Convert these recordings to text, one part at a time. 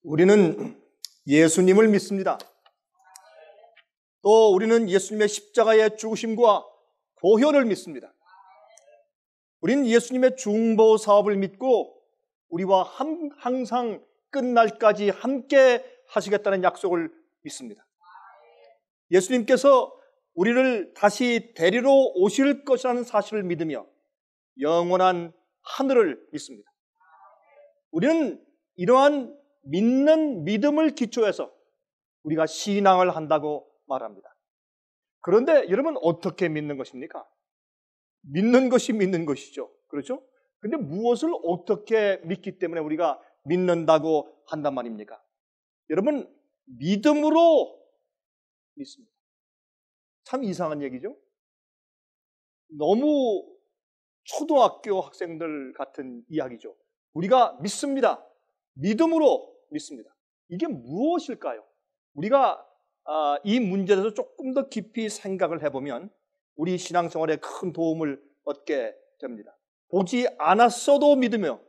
우리는 예수님을 믿습니다. 또 우리는 예수님의 십자가의 죽으심과 보혈을 믿습니다. 우리는 예수님의 중보 사업을 믿고 우리와 항상 끝날까지 함께 하시겠다는 약속을 믿습니다. 예수님께서 우리를 다시 데리러 오실 것이라는 사실을 믿으며 영원한 하늘을 믿습니다. 우리는 이러한 믿는 믿음을 기초해서 우리가 신앙을 한다고 말합니다. 그런데 여러분, 어떻게 믿는 것입니까? 믿는 것이 믿는 것이죠. 그렇죠? 근데 무엇을 어떻게 믿기 때문에 우리가 믿는다고 한단 말입니까? 여러분, 믿음으로 믿습니다. 참 이상한 얘기죠? 너무 초등학교 학생들 같은 이야기죠. 우리가 믿습니다. 믿음으로 믿습니다. 이게 무엇일까요? 우리가 이 문제에 대해서 조금 더 깊이 생각을 해보면 우리 신앙생활에 큰 도움을 얻게 됩니다. 보지 않았어도 믿으며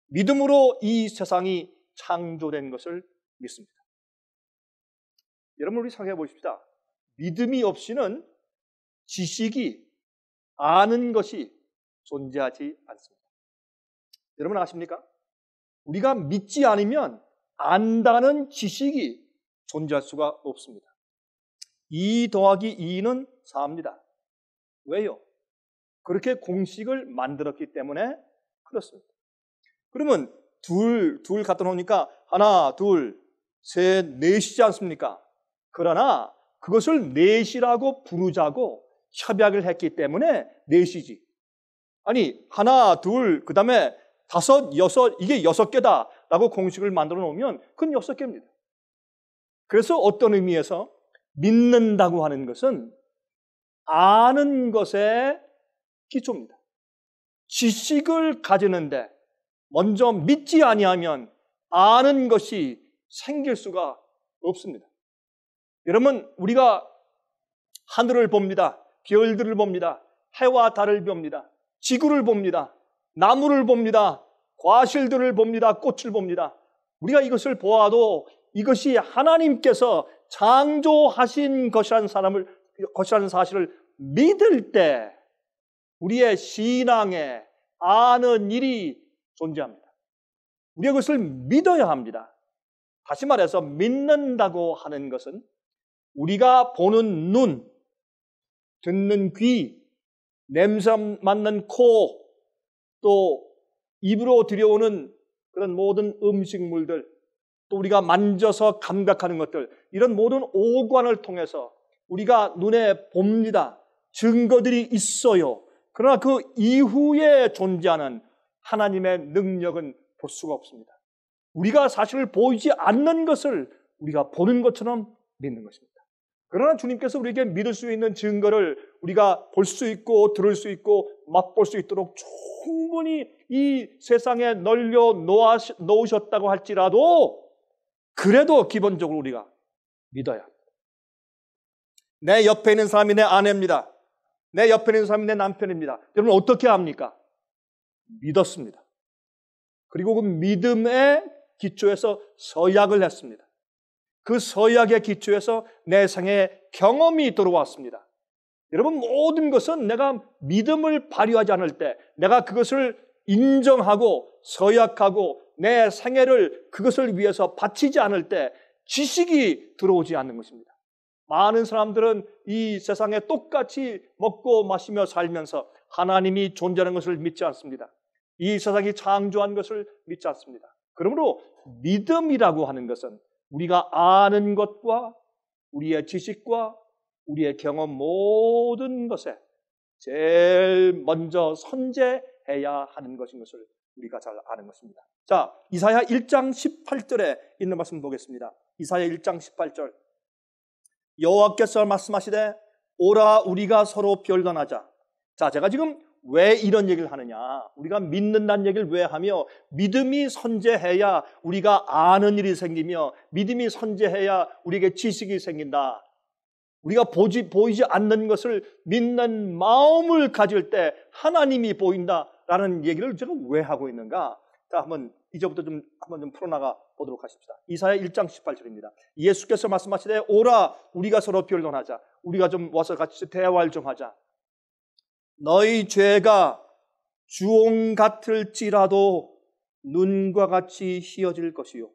믿음으로 이 세상이 창조된 것을 믿습니다. 여러분, 우리 생각해 보십시다. 믿음이 없이는 지식이, 아는 것이 존재하지 않습니다. 여러분 아십니까? 우리가 믿지 않으면 안다는 지식이 존재할 수가 없습니다. 2 더하기 2는 4입니다. 왜요? 그렇게 공식을 만들었기 때문에 그렇습니다. 그러면 둘 갖다 놓으니까 하나, 둘, 셋, 넷이지 않습니까? 그러나 그것을 넷이라고 부르자고 협약을 했기 때문에 넷이지. 아니, 하나, 둘, 그 다음에 다섯, 여섯, 이게 6개다라고 공식을 만들어 놓으면 그건 6개입니다. 그래서 어떤 의미에서 믿는다고 하는 것은 아는 것의 기초입니다. 지식을 가지는데 먼저 믿지 아니하면 아는 것이 생길 수가 없습니다. 여러분, 우리가 하늘을 봅니다. 별들을 봅니다. 해와 달을 봅니다. 지구를 봅니다. 나무를 봅니다. 과실들을 봅니다. 꽃을 봅니다. 우리가 이것을 보아도 이것이 하나님께서 창조하신 것이라는 사실을 믿을 때 우리의 신앙에 아는 일이 존재합니다. 우리가 그것을 믿어야 합니다. 다시 말해서 믿는다고 하는 것은 우리가 보는 눈, 듣는 귀, 냄새 맡는 코, 또 입으로 들여오는 그런 모든 음식물들, 또 우리가 만져서 감각하는 것들, 이런 모든 오관을 통해서 우리가 눈에 봅니다. 증거들이 있어요. 그러나 그 이후에 존재하는 하나님의 능력은 볼 수가 없습니다. 우리가 사실을 보이지 않는 것을 우리가 보는 것처럼 믿는 것입니다. 그러나 주님께서 우리에게 믿을 수 있는 증거를 우리가 볼 수 있고 들을 수 있고 맛볼 수 있도록 충분히 이 세상에 널려 놓으셨다고 할지라도 그래도 기본적으로 우리가 믿어야 합니다. 내 옆에 있는 사람이 내 아내입니다. 내 옆에 있는 사람이 내 남편입니다. 여러분 어떻게 합니까? 믿었습니다. 그리고 그 믿음의 기초에서 서약을 했습니다. 그 서약의 기초에서 내 생에 경험이 들어왔습니다. 여러분, 모든 것은 내가 믿음을 발휘하지 않을 때, 내가 그것을 인정하고 서약하고 내 생애를 그것을 위해서 바치지 않을 때 지식이 들어오지 않는 것입니다. 많은 사람들은 이 세상에 똑같이 먹고 마시며 살면서 하나님이 존재하는 것을 믿지 않습니다. 이 세상이 창조한 것을 믿지 않습니다. 그러므로 믿음이라고 하는 것은 우리가 아는 것과 우리의 지식과 우리의 경험 모든 것에 제일 먼저 선제해야 하는 것인 것을 우리가 잘 아는 것입니다. 자, 이사야 1장 18절에 있는 말씀 보겠습니다. 이사야 1장 18절. 여호와께서 말씀하시되 오라 우리가 서로 변론하자. 자, 제가 지금 왜 이런 얘기를 하느냐? 우리가 믿는다는 얘기를 왜 하며 믿음이 선제해야 우리가 아는 일이 생기며 믿음이 선제해야 우리에게 지식이 생긴다. 우리가 보이지 않는 것을 믿는 마음을 가질 때 하나님이 보인다라는 얘기를 제가 왜 하고 있는가? 자, 한번 이제부터 좀 한번 좀 풀어나가 보도록 하십시다. 이사야 1장 18절입니다. 예수께서 말씀하시되 오라 우리가 서로 변론하자. 우리가 좀 와서 같이 대화를 좀 하자. 너희 죄가 주홍 같을지라도 눈과 같이 희어질 것이요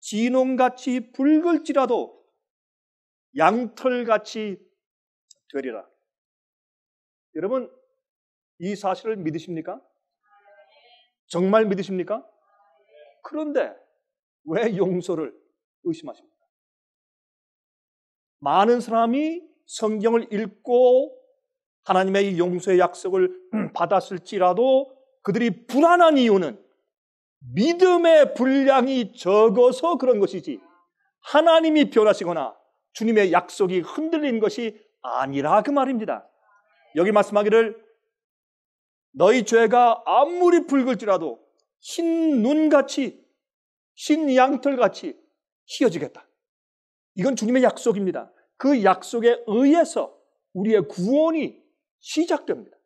진홍같이 붉을지라도 양털같이 되리라. 여러분 이 사실을 믿으십니까? 정말 믿으십니까? 그런데 왜 용서를 의심하십니까? 많은 사람이 성경을 읽고 하나님의 이 용서의 약속을 받았을지라도 그들이 불안한 이유는 믿음의 분량이 적어서 그런 것이지 하나님이 변하시거나 주님의 약속이 흔들린 것이 아니라 그 말입니다. 여기 말씀하기를 너희 죄가 아무리 붉을지라도 흰 눈같이 흰 양털같이 희어지겠다. 이건 주님의 약속입니다. 그 약속에 의해서 우리의 구원이 시작됩니다.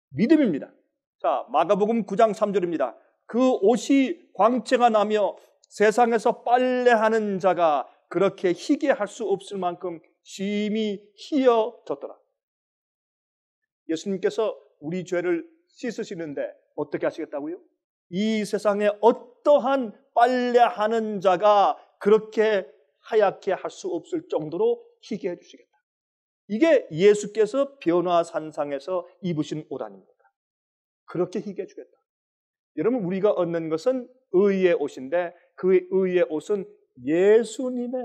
믿음입니다. 자, 마가복음 9장 3절입니다. 그 옷이 광채가 나며 세상에서 빨래하는 자가 그렇게 희게 할 수 없을 만큼 심히 희어졌더라. 예수님께서 우리 죄를 씻으시는데 어떻게 하시겠다고요? 이 세상에 어떠한 빨래하는 자가 그렇게 하얗게 할 수 없을 정도로 희게 해주시겠다. 이게 예수께서 변화산상에서 입으신 옷 아닙니까? 그렇게 희게 해주겠다. 여러분 우리가 얻는 것은 의의 옷인데 그 의의 옷은 예수님의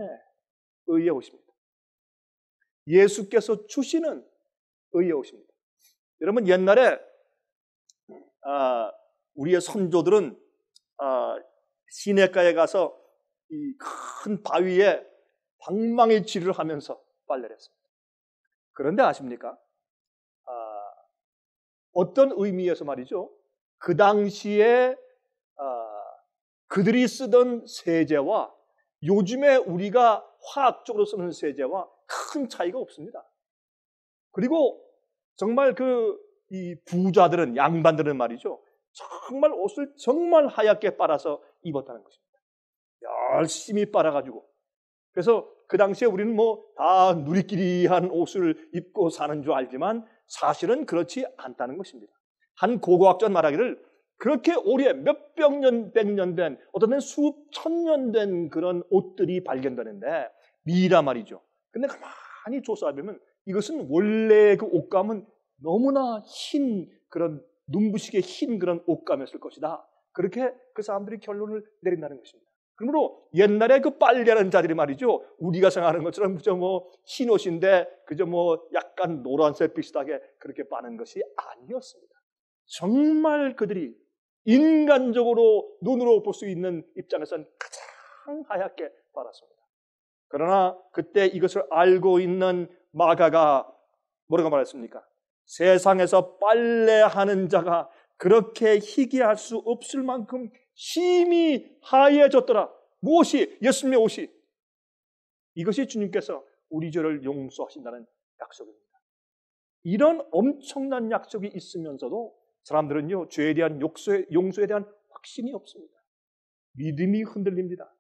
의의 옷입니다. 예수께서 주시는 의의 옷입니다. 여러분 옛날에 우리의 선조들은 시내가에 가서 이 큰 바위에 방망이질을 하면서 빨래를 했습니다. 그런데 아십니까? 어떤 의미에서 말이죠. 그 당시에 그들이 쓰던 세제와 요즘에 우리가 화학적으로 쓰는 세제와 큰 차이가 없습니다. 그리고 정말 이 부자들은 양반들은 말이죠. 정말 옷을 정말 하얗게 빨아서 입었다는 것입니다. 열심히 빨아가지고. 그래서 그 당시에 우리는 다 누리끼리한 옷을 입고 사는 줄 알지만 사실은 그렇지 않다는 것입니다. 한 고고학자 말하기를 그렇게 오래 몇백 년, 백년 된 어떤 때는 수천 년 된 그런 옷들이 발견되는데 미라 말이죠. 근데 가만히 조사해보면 이것은 원래 그 옷감은 너무나 흰 그런 눈부시게 흰 그런 옷감이었을 것이다. 그렇게 그 사람들이 결론을 내린다는 것입니다. 그러므로 옛날에 그 빨래하는 자들이 말이죠. 우리가 생각하는 것처럼 그저 흰 옷인데 그저 약간 노란색 비슷하게 그렇게 빠는 것이 아니었습니다. 정말 그들이 인간적으로 눈으로 볼 수 있는 입장에서는 가장 하얗게 빨았습니다. 그러나 그때 이것을 알고 있는 마가가 뭐라고 말했습니까? 세상에서 빨래하는 자가 그렇게 희귀할 수 없을 만큼 심히 하얘졌더라. 무엇이? 예수님의 옷이. 이것이 주님께서 우리 죄를 용서하신다는 약속입니다. 이런 엄청난 약속이 있으면서도 사람들은요, 죄에 대한 용서에 대한 확신이 없습니다. 믿음이 흔들립니다.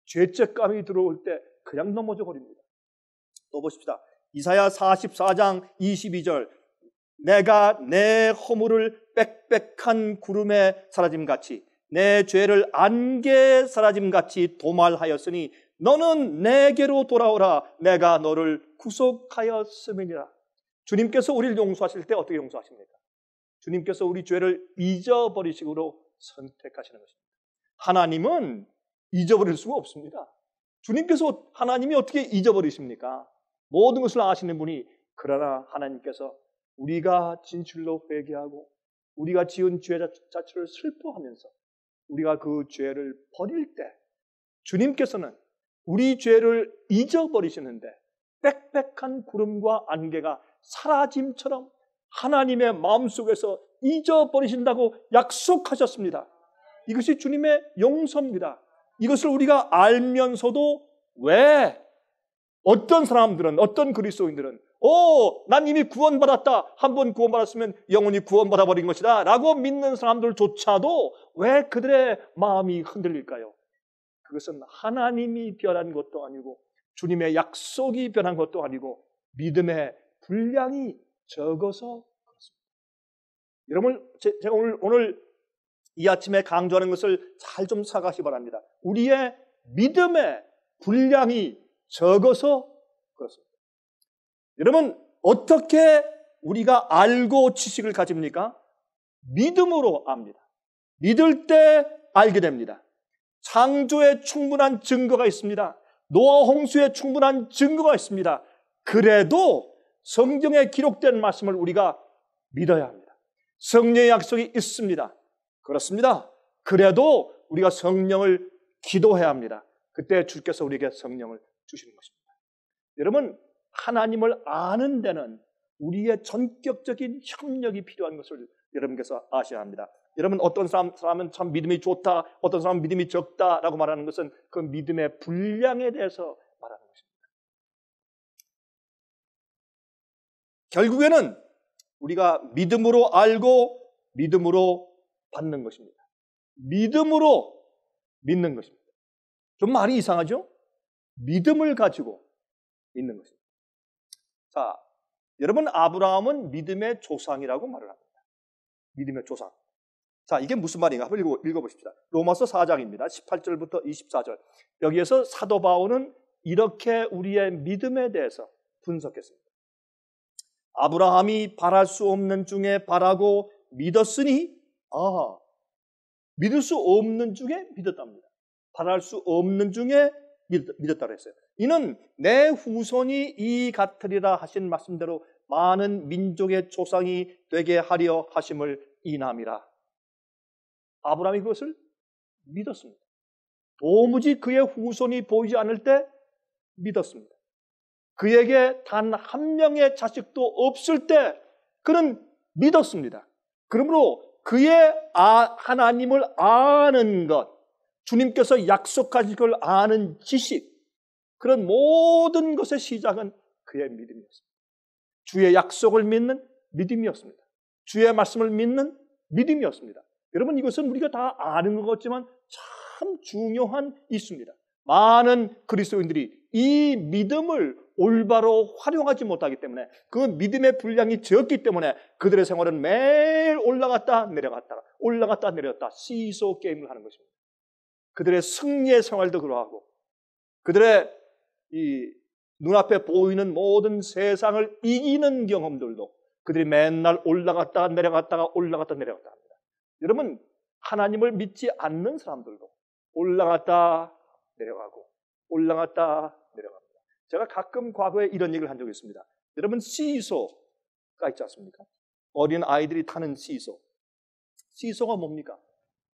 죄책감이 들어올 때 그냥 넘어져 버립니다. 또 보십시다. 이사야 44장 22절. 내가 내 허물을 빽빽한 구름에 사라짐같이 내 죄를 안개에 사라짐같이 도말하였으니 너는 내게로 돌아오라. 내가 너를 구속하였음이니라. 주님께서 우리를 용서하실 때 어떻게 용서하십니까? 주님께서 우리 죄를 잊어버리시기로 선택하시는 것입니다. 하나님은 잊어버릴 수가 없습니다. 주님께서 하나님이 어떻게 잊어버리십니까? 모든 것을 아시는 분이. 그러나 하나님께서 우리가 진실로 회개하고 우리가 지은 죄 자체를 슬퍼하면서 우리가 그 죄를 버릴 때 주님께서는 우리 죄를 잊어버리시는데 빽빽한 구름과 안개가 사라짐처럼 하나님의 마음속에서 잊어버리신다고 약속하셨습니다. 이것이 주님의 용서입니다. 이것을 우리가 알면서도 왜 어떤 사람들은, 어떤 그리스도인들은, 난 이미 구원받았다. 한 번 구원받았으면 영원히 구원받아 버린 것이다 라고 믿는 사람들조차도 왜 그들의 마음이 흔들릴까요? 그것은 하나님이 변한 것도 아니고 주님의 약속이 변한 것도 아니고 믿음의 분량이 적어서 그렇습니다. 여러분, 제가 오늘 이 아침에 강조하는 것을 잘 좀 생각하시기 바랍니다. 우리의 믿음의 분량이 적어서 그렇습니다. 여러분, 어떻게 우리가 알고 지식을 가집니까? 믿음으로 압니다. 믿을 때 알게 됩니다. 창조에 충분한 증거가 있습니다. 노아 홍수에 충분한 증거가 있습니다. 그래도 성경에 기록된 말씀을 우리가 믿어야 합니다. 성령의 약속이 있습니다. 그렇습니다. 그래도 우리가 성령을 기도해야 합니다. 그때 주께서 우리에게 성령을 주시는 것입니다. 여러분, 하나님을 아는 데는 우리의 전격적인 협력이 필요한 것을 여러분께서 아셔야 합니다. 여러분, 어떤 사람은 참 믿음이 좋다, 어떤 사람은 믿음이 적다라고 말하는 것은 그 믿음의 분량에 대해서 말하는 것입니다. 결국에는 우리가 믿음으로 알고 믿음으로 받는 것입니다. 믿음으로 믿는 것입니다. 좀 말이 이상하죠? 믿음을 가지고 믿는 것입니다. 자, 여러분, 아브라함은 믿음의 조상이라고 말을 합니다. 믿음의 조상. 자, 이게 무슨 말인가? 한번 읽어보십시다. 로마서 4장입니다. 18절부터 24절. 여기에서 사도 바울은 이렇게 우리의 믿음에 대해서 분석했습니다. 아브라함이 바랄 수 없는 중에 바라고 믿었으니, 믿을 수 없는 중에 믿었답니다. 바랄 수 없는 중에 믿었다고 했어요. 이는 내 후손이 이 같으리라 하신 말씀대로 많은 민족의 조상이 되게 하려 하심을 인함이라. 아브라함이 그것을 믿었습니다. 도무지 그의 후손이 보이지 않을 때 믿었습니다. 그에게 단 한 명의 자식도 없을 때 그는 믿었습니다. 그러므로 그의 하나님을 아는 것, 주님께서 약속하신 걸 아는 지식, 그런 모든 것의 시작은 그의 믿음이었습니다. 주의 약속을 믿는 믿음이었습니다. 주의 말씀을 믿는 믿음이었습니다. 여러분, 이것은 우리가 다 아는 것 같지만 참 중요한 이슈입니다. 많은 그리스도인들이 이 믿음을 올바로 활용하지 못하기 때문에, 그 믿음의 분량이 적기 때문에 그들의 생활은 매일 올라갔다 내려갔다가 올라갔다 내려갔다 시소 게임을 하는 것입니다. 그들의 승리의 생활도 그러하고 그들의 이 눈앞에 보이는 모든 세상을 이기는 경험들도 그들이 맨날 올라갔다 내려갔다가 올라갔다 내려갔다 합니다. 여러분, 하나님을 믿지 않는 사람들도 올라갔다 내려가고 올라갔다 내려갑니다. 제가 가끔 과거에 이런 얘기를 한 적이 있습니다. 여러분, 시소가 있지 않습니까? 어린 아이들이 타는 시소. 시소가 뭡니까?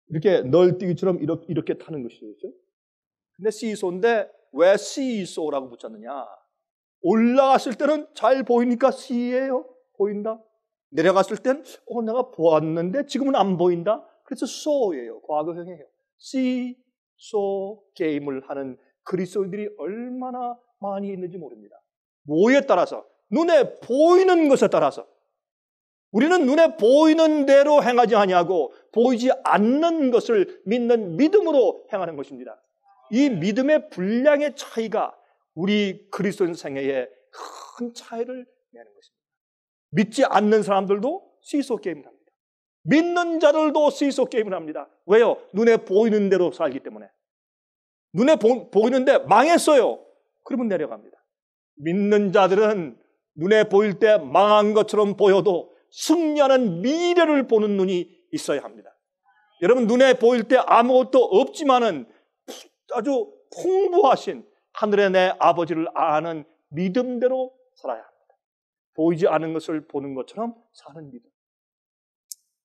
이렇게 널뛰기처럼 이렇게 타는 것이죠. 근데 시소인데 왜 시소라고 붙였느냐? 올라갔을 때는 잘 보이니까 시예요. 보인다. 내려갔을 땐 내가 보았는데 지금은 안 보인다. 그래서 소예요. 과거형이에요. 시소 게임을 하는 그리스도인들이 얼마나 많이 있는지 모릅니다. 뭐에 따라서? 눈에 보이는 것에 따라서. 우리는 눈에 보이는 대로 행하지 아니하고 보이지 않는 것을 믿는 믿음으로 행하는 것입니다. 이 믿음의 분량의 차이가 우리 그리스도인 생애에 큰 차이를 내는 것입니다. 믿지 않는 사람들도 시소 게임을 합니다. 믿는 자들도 시소 게임을 합니다. 왜요? 눈에 보이는 대로 살기 때문에. 눈에 보이는데 망했어요. 그러면 내려갑니다. 믿는 자들은 눈에 보일 때 망한 것처럼 보여도 승리하는 미래를 보는 눈이 있어야 합니다. 여러분, 눈에 보일 때 아무것도 없지만은 아주 풍부하신 하늘의 내 아버지를 아는 믿음대로 살아야 합니다. 보이지 않은 것을 보는 것처럼 사는 믿음.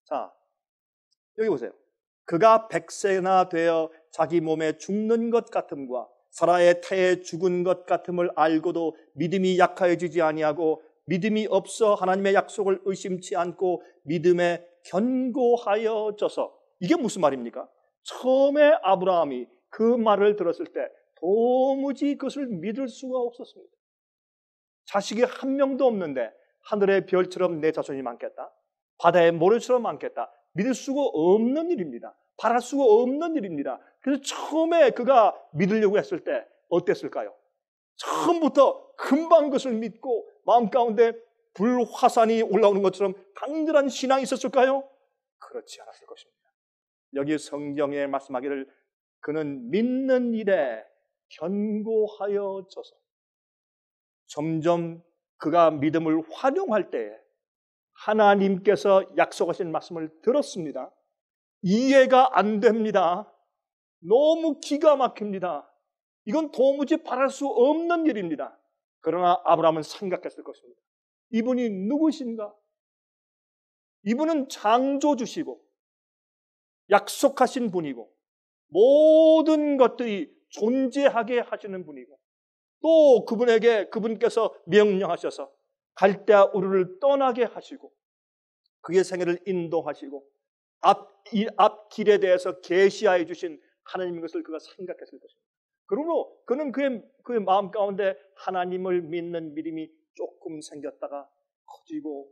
자, 여기 보세요. 그가 100세나 되어 자기 몸에 죽는 것 같음과 사라의 태에 죽은 것 같음을 알고도 믿음이 약하여지지 아니하고 믿음이 없어 하나님의 약속을 의심치 않고 믿음에 견고하여져서. 이게 무슨 말입니까? 처음에 아브라함이 그 말을 들었을 때 도무지 그것을 믿을 수가 없었습니다. 자식이 한 명도 없는데 하늘의 별처럼 내 자손이 많겠다. 바다의 모래처럼 많겠다. 믿을 수가 없는 일입니다. 바랄 수가 없는 일입니다. 그래서 처음에 그가 믿으려고 했을 때 어땠을까요? 처음부터 금방 그것을 믿고 마음 가운데 불화산이 올라오는 것처럼 강렬한 신앙이 있었을까요? 그렇지 않았을 것입니다. 여기 성경에 말씀하기를 그는 믿는 일에 견고하여져서 점점 그가 믿음을 활용할 때에 하나님께서 약속하신 말씀을 들었습니다. 이해가 안 됩니다. 너무 기가 막힙니다. 이건 도무지 바랄 수 없는 일입니다. 그러나 아브라함은 생각했을 것입니다. 이분이 누구신가? 이분은 창조주시고 약속하신 분이고 모든 것들이 존재하게 하시는 분이고 또 그분께서 명령하셔서 갈대아 우르를 떠나게 하시고 그의 생애를 인도하시고 앞길에 대해서 계시하여 주신 하나님인 것을 그가 생각했을 것입니다. 그러므로 그는 그의 마음 가운데 하나님을 믿는 믿음이 조금 생겼다가 커지고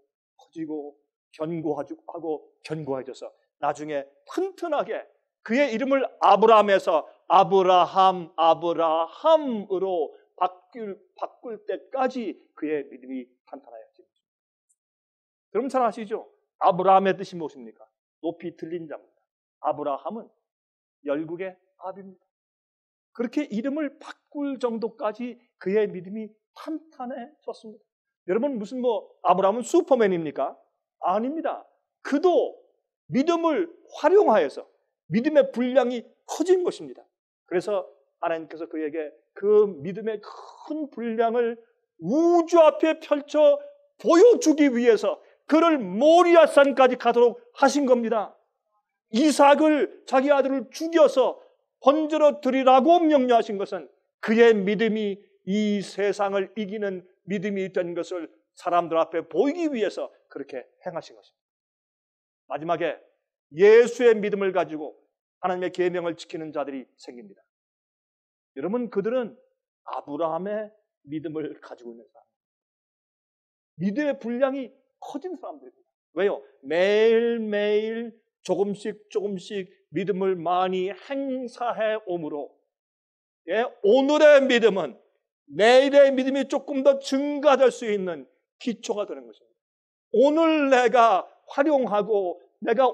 견고해져서 나중에 튼튼하게 그의 이름을 아브라함에서 아브라함으로 바꿀 때까지 그의 믿음이 탄탄하였습니다. 여러분 잘 아시죠? 아브라함의 뜻이 무엇입니까? 높이 들린 자입니다. 아브라함은 열국의 아비입니다. 그렇게 이름을 바꿀 정도까지 그의 믿음이 탄탄해졌습니다. 여러분 무슨 아브라함은 슈퍼맨입니까? 아닙니다. 그도 믿음을 활용하여서 믿음의 분량이 커진 것입니다. 그래서 하나님께서 그에게 그 믿음의 큰 분량을 우주 앞에 펼쳐 보여주기 위해서 그를 모리아산까지 가도록 하신 겁니다. 이삭을 자기 아들을 죽여서 번제로 드리라고 명령하신 것은 그의 믿음이 이 세상을 이기는 믿음이 된 것을 사람들 앞에 보이기 위해서 그렇게 행하신 것입니다. 마지막에 예수의 믿음을 가지고 하나님의 계명을 지키는 자들이 생깁니다. 여러분 그들은 아브라함의 믿음을 가지고 있는 사람입니다. 믿음의 분량이 커진 사람들입니다. 왜요? 매일매일 조금씩 믿음을 많이 행사해 오므로 오늘의 믿음은 내일의 믿음이 조금 더 증가될 수 있는 기초가 되는 것입니다. 오늘 내가 활용하고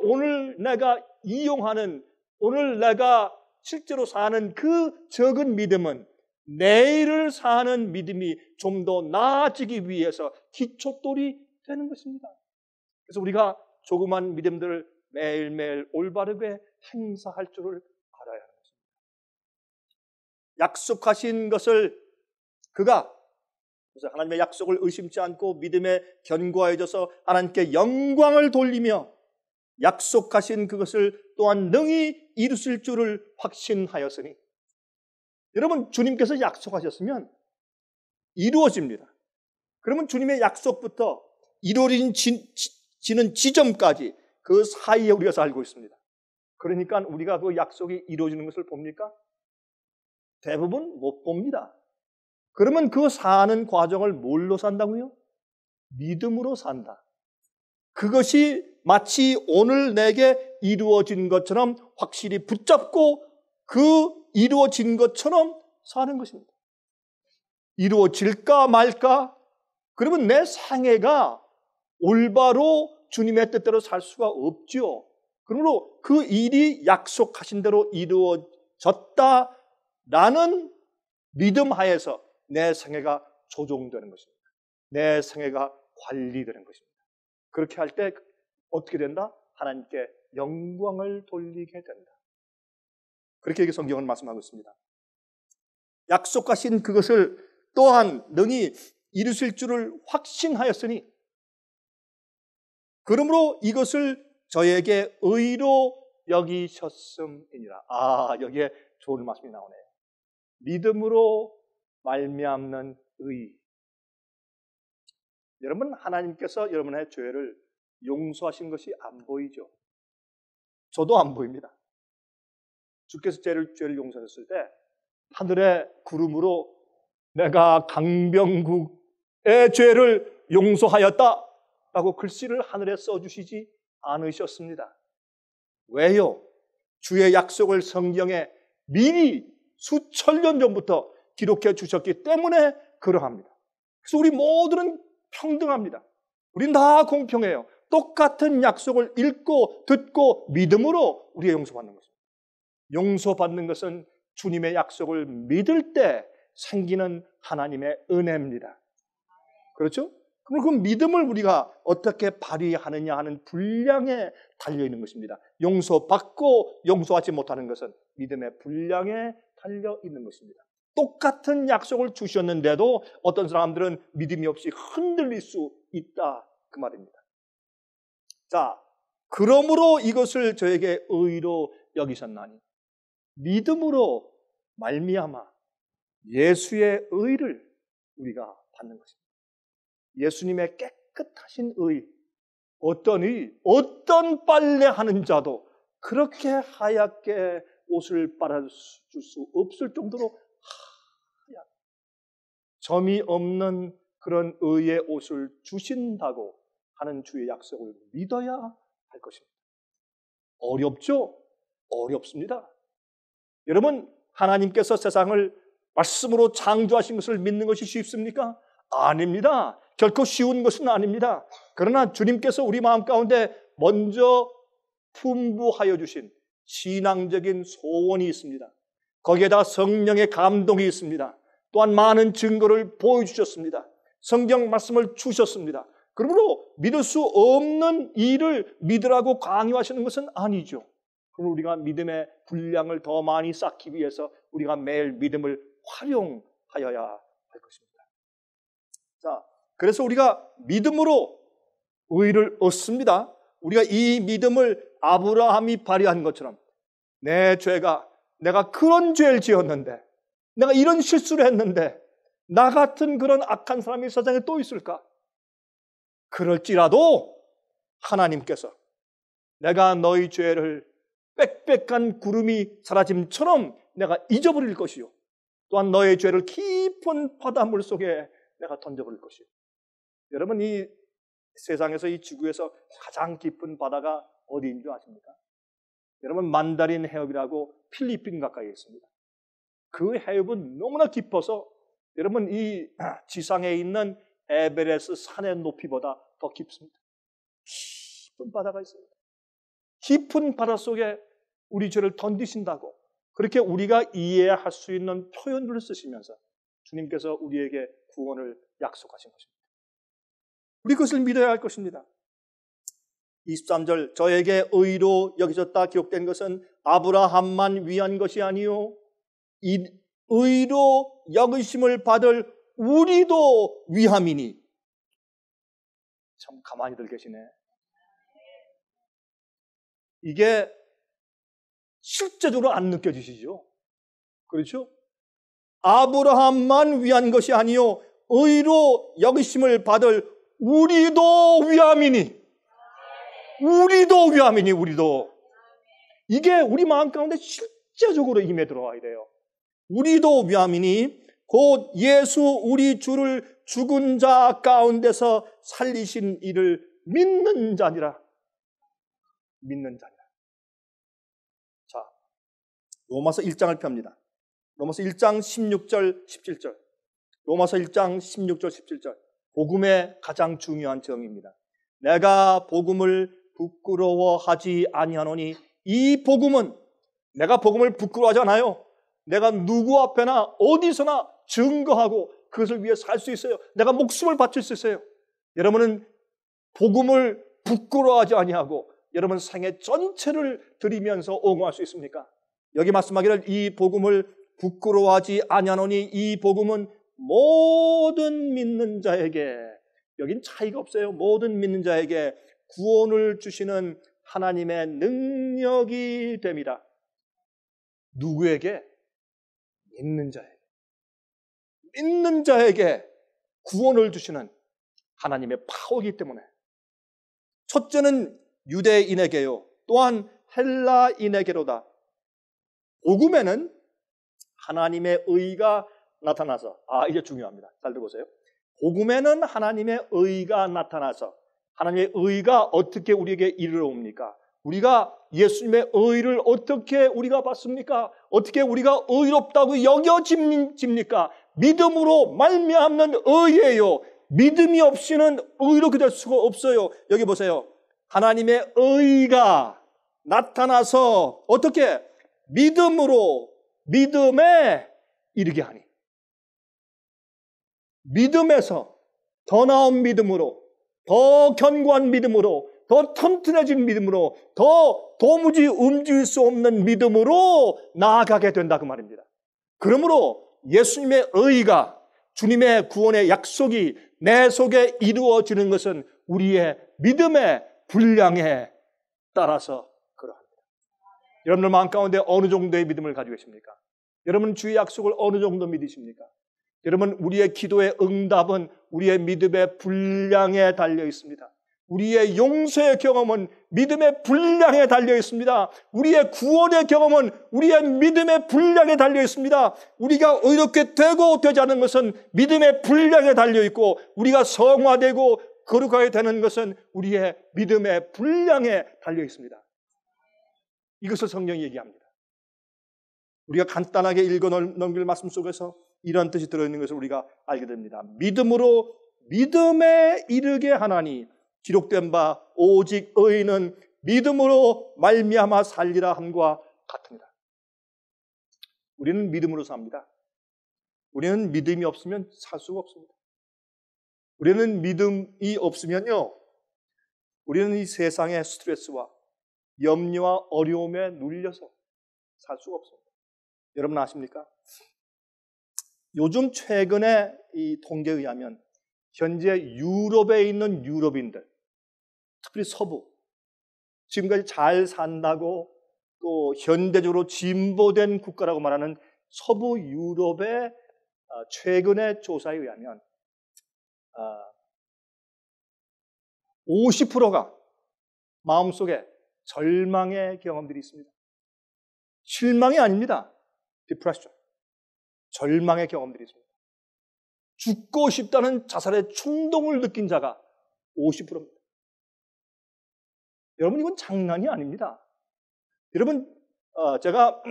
오늘 내가 이용하는 오늘 내가 실제로 사는 그 적은 믿음은 내일을 사는 믿음이 좀 더 나아지기 위해서 기초돌이 되는 것입니다. 그래서 우리가 조그만 믿음들을 매일매일 올바르게 행사할 줄을 알아야 하는 것입니다. 약속하신 것을 그래서 하나님의 약속을 의심치 않고 믿음에 견고해져서 하나님께 영광을 돌리며 약속하신 그것을 또한 능히 이루실 줄을 확신하였으니 여러분 주님께서 약속하셨으면 이루어집니다. 그러면 주님의 약속부터 이루어지는 지점까지 그 사이에 우리가 살고 있습니다. 그러니까 우리가 그 약속이 이루어지는 것을 봅니까? 대부분 못 봅니다. 그러면 그 사는 과정을 뭘로 산다고요? 믿음으로 산다. 그것이 마치 오늘 내게 이루어진 것처럼 확실히 붙잡고 그 이루어진 것처럼 사는 것입니다. 이루어질까 말까? 그러면 내 생애가 올바로 주님의 뜻대로 살 수가 없죠. 그러므로 그 일이 약속하신 대로 이루어졌다라는 믿음 하에서 내 생애가 조종되는 것입니다. 내 생애가 관리되는 것입니다. 그렇게 할 때 어떻게 된다? 하나님께 영광을 돌리게 된다. 그렇게 성경은 말씀하고 있습니다. 약속하신 그것을 또한 능히 이루실 줄을 확신하였으니 그러므로 이것을 저에게 의로 여기셨음이니라. 여기에 좋은 말씀이 나오네요. 믿음으로 말미암는 의. 여러분 하나님께서 여러분의 죄를 용서하신 것이 안 보이죠? 저도 안 보입니다. 주께서 죄를 용서하셨을 때 하늘의 구름으로 내가 강병국 죄를 용서하였다라고 글씨를 하늘에 써주시지 않으셨습니다. 왜요? 주의 약속을 성경에 미리 수천 년 전부터 기록해 주셨기 때문에 그러합니다. 그래서 우리 모두는 평등합니다. 우린 다 공평해요. 똑같은 약속을 읽고 듣고 믿음으로 우리가 용서받는 것입니다. 용서받는 것은 주님의 약속을 믿을 때 생기는 하나님의 은혜입니다. 그렇죠? 그럼 그 믿음을 우리가 어떻게 발휘하느냐 하는 분량에 달려있는 것입니다. 용서받고 용서하지 못하는 것은 믿음의 분량에 달려있는 것입니다. 똑같은 약속을 주셨는데도 어떤 사람들은 믿음이 없이 흔들릴 수 있다, 그 말입니다. 자, 그러므로 이것을 저에게 의로 여기셨나니 믿음으로 말미암아 예수의 의를 우리가 받는 것입니다. 예수님의 깨끗하신 의, 어떤 빨래하는 자도 그렇게 하얗게 옷을 빨아줄 수 없을 정도로 하얗게 점이 없는 그런 의의 옷을 주신다고 하는 주의 약속을 믿어야 할 것입니다. 어렵죠? 어렵습니다. 여러분, 하나님께서 세상을 말씀으로 창조하신 것을 믿는 것이 쉽습니까? 아닙니다. 결코 쉬운 것은 아닙니다. 그러나 주님께서 우리 마음 가운데 먼저 풍부하여 주신 신앙적인 소원이 있습니다. 거기에다 성령의 감동이 있습니다. 또한 많은 증거를 보여주셨습니다. 성경 말씀을 주셨습니다. 그러므로 믿을 수 없는 일을 믿으라고 강요하시는 것은 아니죠. 그럼 우리가 믿음의 분량을 더 많이 쌓기 위해서 우리가 매일 믿음을 활용하여야 할 것입니다. 자, 그래서 우리가 믿음으로 의를 얻습니다. 우리가 이 믿음을 아브라함이 발휘한 것처럼 내 죄가, 내가 그런 죄를 지었는데, 내가 이런 실수를 했는데 나 같은 그런 악한 사람이 세상에 또 있을까? 그럴지라도 하나님께서 내가 너희 죄를 빽빽한 구름이 사라짐처럼 내가 잊어버릴 것이요, 또한 너의 죄를 깊은 바닷물 속에 내가 던져버릴 것이요. 여러분, 이 세상에서, 이 지구에서 가장 깊은 바다가 어디인 줄 아십니까? 여러분, 만다린 해협이라고 필리핀 가까이에 있습니다. 그 해협은 너무나 깊어서 여러분, 이 지상에 있는 에베레스트 산의 높이보다 더 깊습니다. 깊은 바다가 있습니다. 깊은 바다 속에 우리 죄를 던지신다고, 그렇게 우리가 이해할 수 있는 표현들을 쓰시면서 주님께서 우리에게 구원을 약속하신 것입니다. 우리 그것을 믿어야 할 것입니다. 23절, 저에게 의로 여기셨다 기록된 것은 아브라함만 위한 것이 아니요 이 의로 여기심을 받을 우리도 위함이니. 참 가만히들 계시네. 이게 실제적으로 안 느껴지시죠? 그렇죠? 아브라함만 위한 것이 아니요 의로 여기심을 받을 우리도 위함이니. 우리도 위함이니. 우리도. 이게 우리 마음 가운데 실제적으로 임해 들어와야 돼요. 우리도 위함이니 곧 예수 우리 주를 죽은 자 가운데서 살리신 이를 믿는 자니라. 믿는 자니라. 자, 로마서 1장을 펴니다. 로마서 1장 16절 17절. 로마서 1장 16절 17절. 복음의 가장 중요한 정의입니다. 내가 복음을 부끄러워하지 아니하노니 이 복음은, 내가 복음을 부끄러워하지 않아요. 내가 누구 앞에나 어디서나 증거하고 그것을 위해 살 수 있어요. 내가 목숨을 바칠 수 있어요. 여러분은 복음을 부끄러워하지 아니하고 여러분 생애 전체를 드리면서 옹호할 수 있습니까? 여기 말씀하기를 이 복음을 부끄러워하지 아니하노니 이 복음은 모든 믿는 자에게, 여긴 차이가 없어요. 모든 믿는 자에게 구원을 주시는 하나님의 능력이 됩니다. 누구에게? 믿는 자에게. 믿는 자에게 구원을 주시는 하나님의 파워이기 때문에. 첫째는 유대인에게요, 또한 헬라인에게로다. 복음에는 하나님의 의가 나타나서, 이제 중요합니다. 잘 들어보세요. 복음에는 하나님의 의가 나타나서 하나님의 의가 어떻게 우리에게 이르러옵니까? 우리가 예수님의 의를 어떻게 우리가 받습니까? 어떻게 우리가 의롭다고 여겨집니까? 믿음으로 말미암는 의예요. 믿음이 없이는 의롭게 될 수가 없어요. 여기 보세요. 하나님의 의가 나타나서 어떻게? 믿음으로 믿음에 이르게 하니. 믿음에서 더 나은 믿음으로, 더 견고한 믿음으로, 더 튼튼해진 믿음으로, 더 도무지 움직일 수 없는 믿음으로 나아가게 된다 그 말입니다. 그러므로 예수님의 의가, 주님의 구원의 약속이 내 속에 이루어지는 것은 우리의 믿음의 분량에 따라서 그러합니다. 여러분들 마음 가운데 어느 정도의 믿음을 가지고 계십니까? 여러분 주의 약속을 어느 정도 믿으십니까? 여러분 우리의 기도의 응답은 우리의 믿음의 분량에 달려 있습니다. 우리의 용서의 경험은 믿음의 분량에 달려 있습니다. 우리의 구원의 경험은 우리의 믿음의 분량에 달려 있습니다. 우리가 의롭게 되고 되지 않은 것은 믿음의 분량에 달려 있고, 우리가 성화되고 거룩하게 되는 것은 우리의 믿음의 분량에 달려 있습니다. 이것을 성경이 얘기합니다. 우리가 간단하게 읽어 넘길 말씀 속에서 이런 뜻이 들어있는 것을 우리가 알게 됩니다. 믿음으로 믿음에 이르게 하나니 기록된 바 오직 의인은 믿음으로 말미암아 살리라 함과 같습니다. 우리는 믿음으로 삽니다. 우리는 믿음이 없으면 살 수가 없습니다. 우리는 믿음이 없으면요, 우리는 이 세상의 스트레스와 염려와 어려움에 눌려서 살 수가 없습니다. 여러분 아십니까? 요즘 최근에 이 통계에 의하면 현재 유럽에 있는 유럽인들, 특히 서부, 지금까지 잘 산다고 또 현대적으로 진보된 국가라고 말하는 서부 유럽의 최근의 조사에 의하면 50%가 마음속에 절망의 경험들이 있습니다. 실망이 아닙니다. 디프레션. 절망의 경험들이 있습니다. 죽고 싶다는 자살의 충동을 느낀 자가 50%입니다. 여러분 이건 장난이 아닙니다. 여러분 제가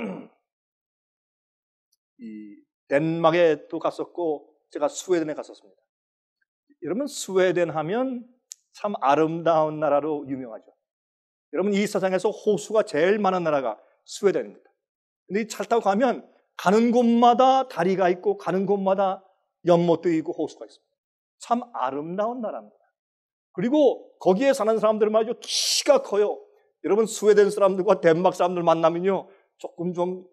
이 덴마크에도 갔었고 제가 스웨덴에 갔었습니다. 여러분 스웨덴 하면 참 아름다운 나라로 유명하죠. 여러분 이 세상에서 호수가 제일 많은 나라가 스웨덴입니다. 근데 이 차를 타고 가면 가는 곳마다 다리가 있고 가는 곳마다 연못도 있고 호수가 있습니다. 참 아름다운 나라입니다. 그리고 거기에 사는 사람들은 말이죠, 키가 커요. 여러분 스웨덴 사람들과 덴마크 사람들 만나면요 조금 좀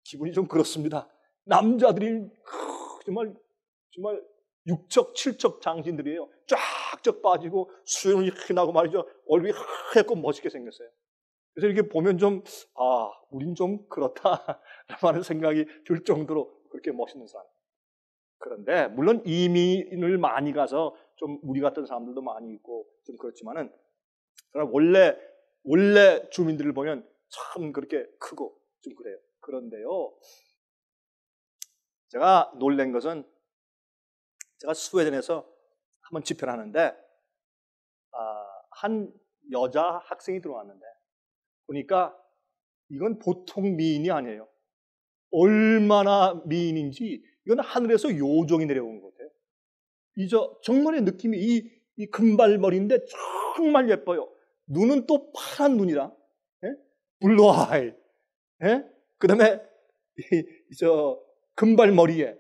기분이 좀 그렇습니다. 남자들이 정말 6척 7척 장신들이에요. 쫙쫙 빠지고 수염이 나고 말이죠, 얼굴이 하얗고 멋있게 생겼어요. 그래서 이렇게 보면 좀 우린 좀 그렇다라는 생각이 들 정도로 그렇게 멋있는 사람. 그런데 물론 이민을 많이 가서 좀 우리 같은 사람들도 많이 있고 좀 그렇지만은 원래 주민들을 보면 참 그렇게 크고 좀 그래요. 그런데요, 제가 놀란 것은 제가 스웨덴에서 한번 집회를 하는데 한 여자 학생이 들어왔는데 보니까 이건 보통 미인이 아니에요. 얼마나 미인인지 이건 하늘에서 요정이 내려온 것 같아요. 정말의 느낌이 이 금발머리인데 정말 예뻐요. 눈은 또 파란 눈이라, 블루 아이, 그 다음에 금발머리에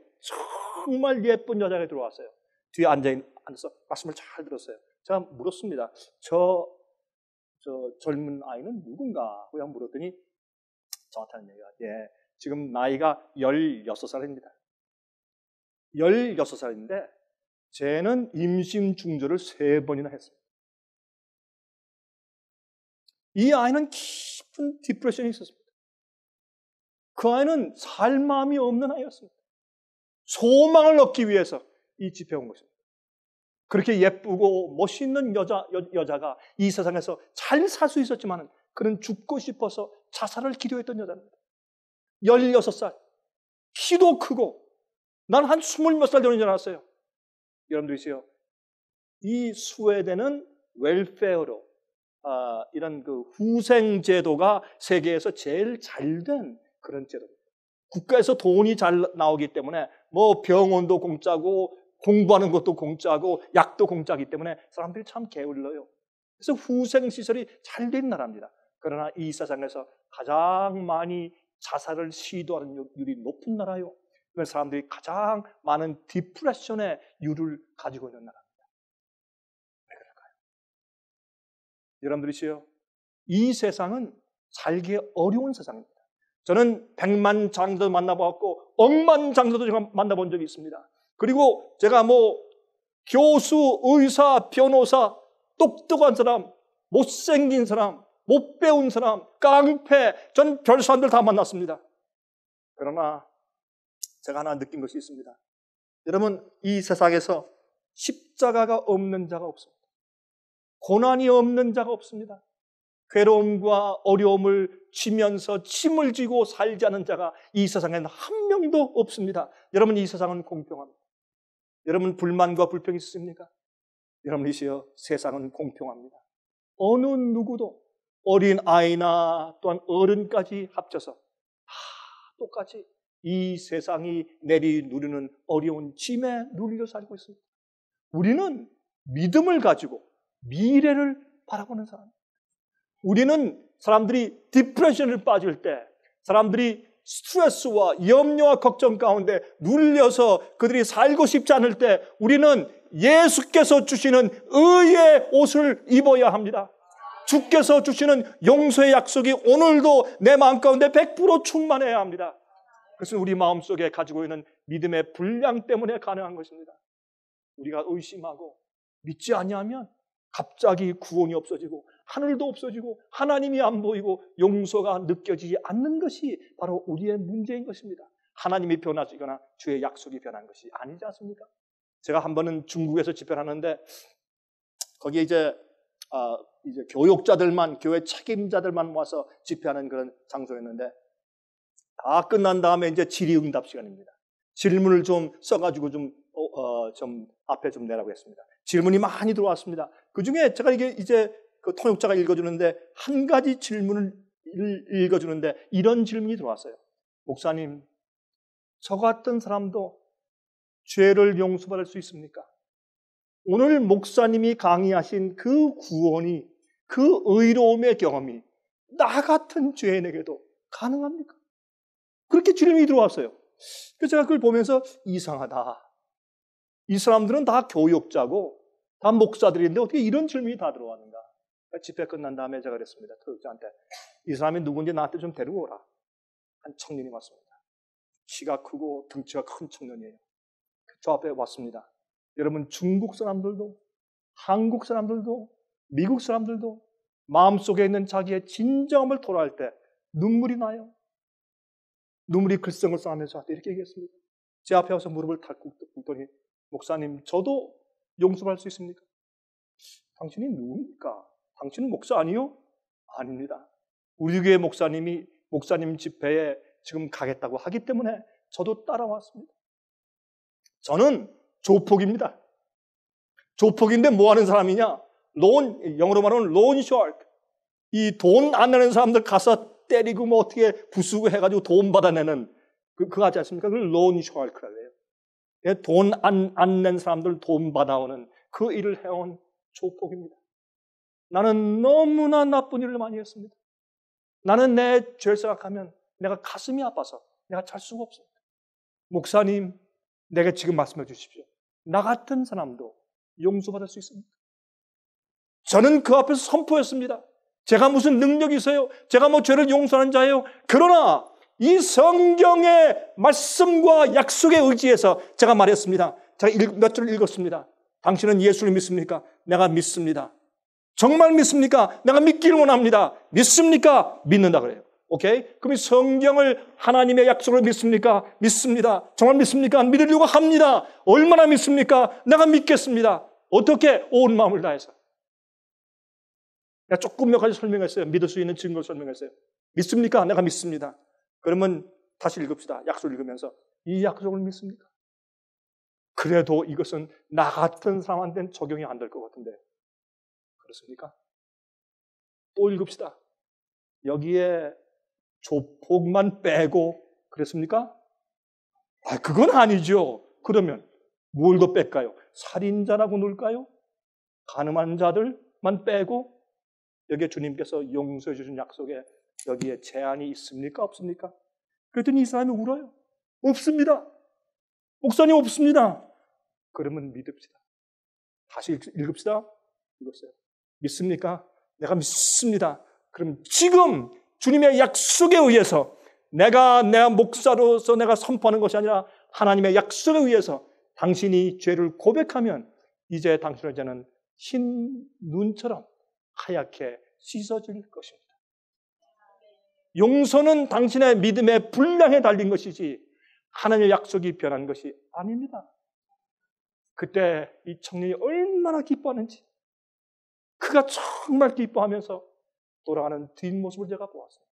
정말 예쁜 여자가 들어왔어요. 뒤에 앉아서 말씀을 잘 들었어요. 제가 물었습니다. 저 젊은 아이는 누군가? 그냥 물었더니 정확한 얘기가, 지금 나이가 16살입니다. 16살인데 쟤는 임신 중절을 3번이나 했습니다. 이 아이는 깊은 디프레션이 있었습니다. 그 아이는 살 마음이 없는 아이였습니다. 소망을 얻기 위해서 이 집회에 온 것입니다. 그렇게 예쁘고 멋있는 여자가 이 세상에서 잘 살 수 있었지만 그는 죽고 싶어서 자살을 기도했던 여자입니다. 16살. 키도 크고 난 한 20몇 살 되는 줄 알았어요. 여러분들이시요, 이 스웨덴은 웰페어로 이런 그 후생 제도가 세계에서 제일 잘된 그런 제도입니다. 국가에서 돈이 잘 나오기 때문에 뭐 병원도 공짜고 공부하는 것도 공짜고 약도 공짜이기 때문에 사람들이 참 게을러요. 그래서 후생 시설이 잘 된 나라입니다. 그러나 이 세상에서 가장 많이 자살을 시도하는 율이 높은 나라요. 그래서 사람들이 가장 많은 디프레션의 율을 가지고 있는 나라입니다. 왜 그럴까요? 여러분들이시요, 이 세상은 살기 어려운 세상입니다. 저는 100만 장자도 만나봤고 억만 장자도 제가 만나본 적이 있습니다. 그리고 제가 뭐 교수, 의사, 변호사, 똑똑한 사람, 못생긴 사람, 못 배운 사람, 깡패, 전 별 사람들 다 만났습니다. 그러나 제가 하나 느낀 것이 있습니다. 여러분, 이 세상에서 십자가가 없는 자가 없습니다. 고난이 없는 자가 없습니다. 괴로움과 어려움을 지면서 침을 쥐고 살지 않은 자가 이 세상에는 한 명도 없습니다. 여러분, 이 세상은 공평합니다. 여러분, 불만과 불평이 있습니까? 여러분이시여, 세상은 공평합니다. 어느 누구도 어린 아이나 또한 어른까지 합쳐서 다 똑같이 이 세상이 내리 누리는 어려운 짐에 눌려 살고 있습니다. 우리는 믿음을 가지고 미래를 바라보는 사람입니다. 우리는 사람들이 디프레션을 빠질 때, 사람들이 스트레스와 염려와 걱정 가운데 눌려서 그들이 살고 싶지 않을 때 우리는 예수께서 주시는 의의 옷을 입어야 합니다. 주께서 주시는 용서의 약속이 오늘도 내 마음 가운데 100% 충만해야 합니다. 그것은 우리 마음속에 가지고 있는 믿음의 분량 때문에 가능한 것입니다. 우리가 의심하고 믿지 아니하면 갑자기 구원이 없어지고 하늘도 없어지고 하나님이 안 보이고 용서가 느껴지지 않는 것이 바로 우리의 문제인 것입니다. 하나님이 변하시거나 주의 약속이 변한 것이 아니지 않습니까? 제가 한 번은 중국에서 집회를 하는데 거기에 이제 교육자들만, 교회 책임자들만 모아서 집회하는 그런 장소였는데 다 끝난 다음에 이제 질의응답 시간입니다. 질문을 좀 써가지고 좀 앞에 좀 내라고 했습니다. 질문이 많이 들어왔습니다. 그 중에 제가 이게 이제 그 통역자가 읽어주는데 한 가지 질문을 읽어주는데 이런 질문이 들어왔어요. 목사님, 저 같은 사람도 죄를 용서받을 수 있습니까? 오늘 목사님이 강의하신 그 구원이, 그 의로움의 경험이 나 같은 죄인에게도 가능합니까? 그렇게 질문이 들어왔어요. 그래서 제가 그걸 보면서 이상하다. 이 사람들은 다 교육자고 다 목사들인데 어떻게 이런 질문이 다 들어왔는가? 집회 끝난 다음에 제가 그랬습니다. 토육자한테 이 사람이 누군지 나한테 좀 데리고 오라. 한 청년이 왔습니다. 키가 크고 등치가 큰 청년이에요. 저 앞에 왔습니다. 여러분, 중국 사람들도 한국 사람들도 미국 사람들도 마음속에 있는 자기의 진정함을 토로할 때 눈물이 나요. 눈물이 글썽글썽하면서 저한테 이렇게 얘기했습니다. 제 앞에 와서 무릎을 탁 꿇더니 목사님, 저도 용서할 수 있습니까? 당신이 누굽니까? 당신은 목사 아니요? 아닙니다. 우리 교회 목사님이 목사님 집회에 지금 가겠다고 하기 때문에 저도 따라왔습니다. 저는 조폭입니다. 조폭인데 뭐 하는 사람이냐? 영어로 말하면 론 샤크. 이 돈 안 내는 사람들 가서 때리고 뭐 어떻게 부수고 해가지고 돈 받아내는 그거 하지 않습니까? 그걸 론 샤크라고 해요. 돈 안 낸 사람들 돈 받아오는 그 일을 해온 조폭입니다. 나는 너무나 나쁜 일을 많이 했습니다. 나는 내 죄를 생각하면 내가 가슴이 아파서 내가 잘 수가 없습니다. 목사님, 내가 지금 말씀해 주십시오. 나 같은 사람도 용서받을 수 있습니다. 저는 그 앞에서 선포했습니다. 제가 무슨 능력이 있어요? 제가 뭐 죄를 용서하는 자예요? 그러나 이 성경의 말씀과 약속에 의지해서 제가 말했습니다. 제가 몇 줄을 읽었습니다. 당신은 예수를 믿습니까? 내가 믿습니다. 정말 믿습니까? 내가 믿기를 원합니다. 믿습니까? 믿는다 그래요. 오케이? 그럼 이 성경을 하나님의 약속을 믿습니까? 믿습니다. 정말 믿습니까? 믿으려고 합니다. 얼마나 믿습니까? 내가 믿겠습니다. 어떻게? 온 마음을 다해서. 내가 조금 몇 가지 설명했어요. 믿을 수 있는 증거를 설명했어요. 믿습니까? 내가 믿습니다. 그러면 다시 읽읍시다. 약속을 읽으면서 이 약속을 믿습니까? 그래도 이것은 나 같은 사람한테는 적용이 안 될 것 같은데. 그렇습니까? 또 읽읍시다. 여기에 조폭만 빼고 그랬습니까? 그건 아니죠. 그러면 뭘 더 뺄까요? 살인자라고 넣을까요? 가늠한 자들만 빼고 여기에 주님께서 용서해 주신 약속에 여기에 제한이 있습니까? 없습니까? 그랬더니 이 사람이 울어요. 없습니다. 목사님 없습니다. 그러면 믿읍시다. 다시 읽읍시다. 읽었어요. 믿습니까? 내가 믿습니다. 그럼 지금 주님의 약속에 의해서 내가 목사로서 내가 선포하는 것이 아니라 하나님의 약속에 의해서 당신이 죄를 고백하면 이제 당신의 죄는 흰 눈처럼 하얗게 씻어질 것입니다. 용서는 당신의 믿음의 분량에 달린 것이지 하나님의 약속이 변한 것이 아닙니다. 그때 이 청년이 얼마나 기뻐하는지, 그가 정말 기뻐하면서 돌아가는 뒷모습을 제가 보았어요.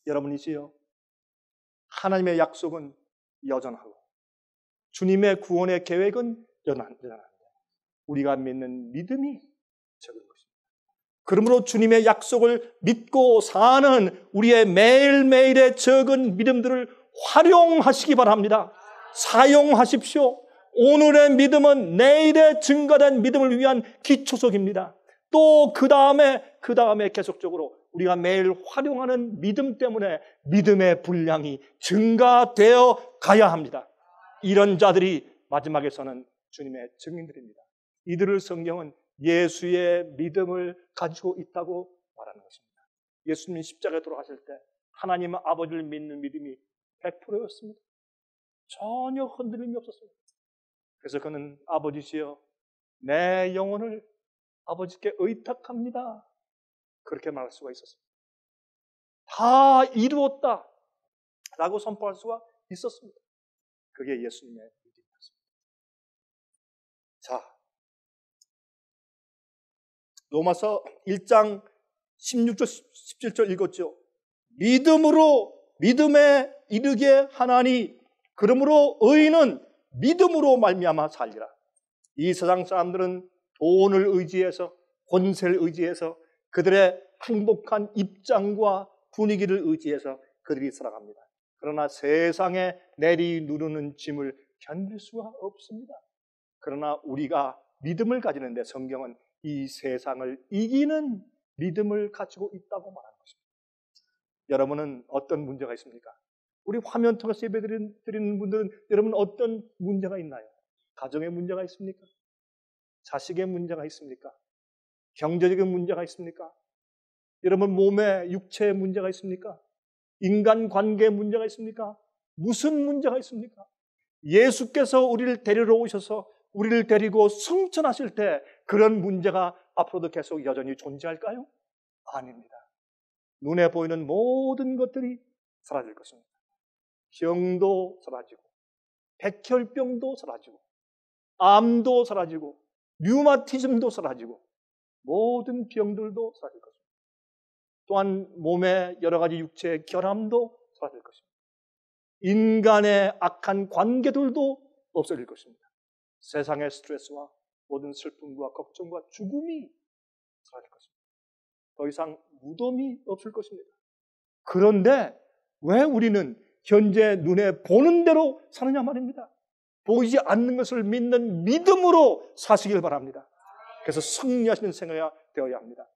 여러분이지요, 하나님의 약속은 여전하고 주님의 구원의 계획은 여전합니다. 우리가 믿는 믿음이 적은 것입니다. 그러므로 주님의 약속을 믿고 사는 우리의 매일매일의 적은 믿음들을 활용하시기 바랍니다. 사용하십시오. 오늘의 믿음은 내일의 증거된 믿음을 위한 기초석입니다. 또 그 다음에 계속적으로 우리가 매일 활용하는 믿음 때문에 믿음의 분량이 증가되어 가야 합니다. 이런 자들이 마지막에서는 주님의 증인들입니다. 이들을 성경은 예수의 믿음을 가지고 있다고 말하는 것입니다. 예수님이 십자가에 돌아가실 때 하나님 아버지를 믿는 믿음이 100%였습니다. 전혀 흔들림이 없었습니다. 그래서 그는 아버지시여 내 영혼을 아버지께 의탁합니다. 그렇게 말할 수가 있었습니다. 다 이루었다 라고 선포할 수가 있었습니다. 그게 예수님의 믿음이었습니다. 자, 로마서 1장 16절 17절 읽었죠. 믿음에 이르게 하나니 그러므로 의인은 믿음으로 말미암아 살리라. 이 세상 사람들은 돈을 의지해서, 권세를 의지해서, 그들의 행복한 입장과 분위기를 의지해서 그들이 살아갑니다. 그러나 세상에 내리누르는 짐을 견딜 수가 없습니다. 그러나 우리가 믿음을 가지는데 성경은 이 세상을 이기는 믿음을 가지고 있다고 말하는 것입니다. 여러분은 어떤 문제가 있습니까? 우리 화면 통해서 예배 드리는 분들은 여러분 어떤 문제가 있나요? 가정의 문제가 있습니까? 자식의 문제가 있습니까? 경제적인 문제가 있습니까? 여러분 몸의 육체의 문제가 있습니까? 인간관계의 문제가 있습니까? 무슨 문제가 있습니까? 예수께서 우리를 데리러 오셔서 우리를 데리고 승천하실 때 그런 문제가 앞으로도 계속 여전히 존재할까요? 아닙니다. 눈에 보이는 모든 것들이 사라질 것입니다. 병도 사라지고, 백혈병도 사라지고, 암도 사라지고, 류마티즘도 사라지고, 모든 병들도 사라질 것입니다. 또한 몸의 여러 가지 육체의 결함도 사라질 것입니다. 인간의 악한 관계들도 없어질 것입니다. 세상의 스트레스와 모든 슬픔과 걱정과 죽음이 사라질 것입니다. 더 이상 무덤이 없을 것입니다. 그런데 왜 우리는 현재 눈에 보는 대로 사느냐 말입니다. 보이지 않는 것을 믿는 믿음으로 사시길 바랍니다. 그래서 승리하시는 생활이 되어야 합니다.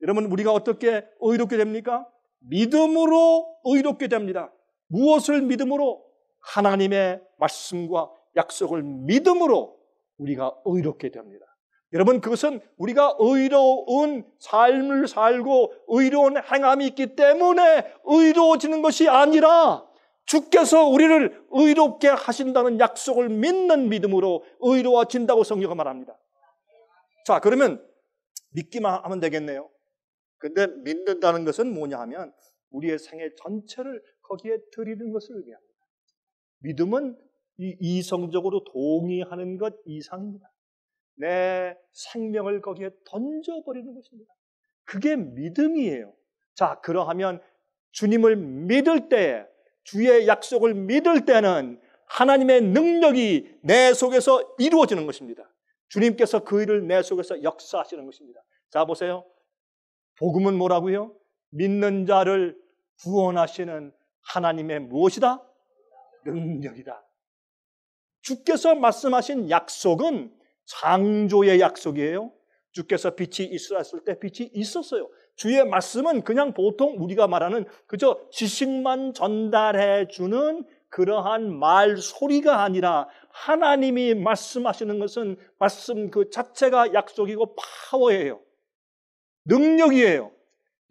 여러분, 우리가 어떻게 의롭게 됩니까? 믿음으로 의롭게 됩니다. 무엇을 믿음으로? 하나님의 말씀과 약속을 믿음으로 우리가 의롭게 됩니다. 여러분, 그것은 우리가 의로운 삶을 살고 의로운 행함이 있기 때문에 의로워지는 것이 아니라 주께서 우리를 의롭게 하신다는 약속을 믿는 믿음으로 의로워진다고 성경은 말합니다. 자, 그러면 믿기만 하면 되겠네요. 근데 믿는다는 것은 뭐냐 하면 우리의 생애 전체를 거기에 드리는 것을 의미합니다. 믿음은 이성적으로 동의하는 것 이상입니다. 내 생명을 거기에 던져버리는 것입니다. 그게 믿음이에요. 자, 그러하면 주님을 믿을 때에, 주의 약속을 믿을 때는 하나님의 능력이 내 속에서 이루어지는 것입니다. 주님께서 그 일을 내 속에서 역사하시는 것입니다. 자, 보세요. 복음은 뭐라고요? 믿는 자를 구원하시는 하나님의 무엇이다? 능력이다. 주께서 말씀하신 약속은 창조의 약속이에요. 주께서 빛이 있으라 했을 때 빛이 있었어요. 주의 말씀은 그냥 보통 우리가 말하는 그저 지식만 전달해 주는 그러한 말소리가 아니라 하나님이 말씀하시는 것은 말씀 그 자체가 약속이고 파워예요. 능력이에요.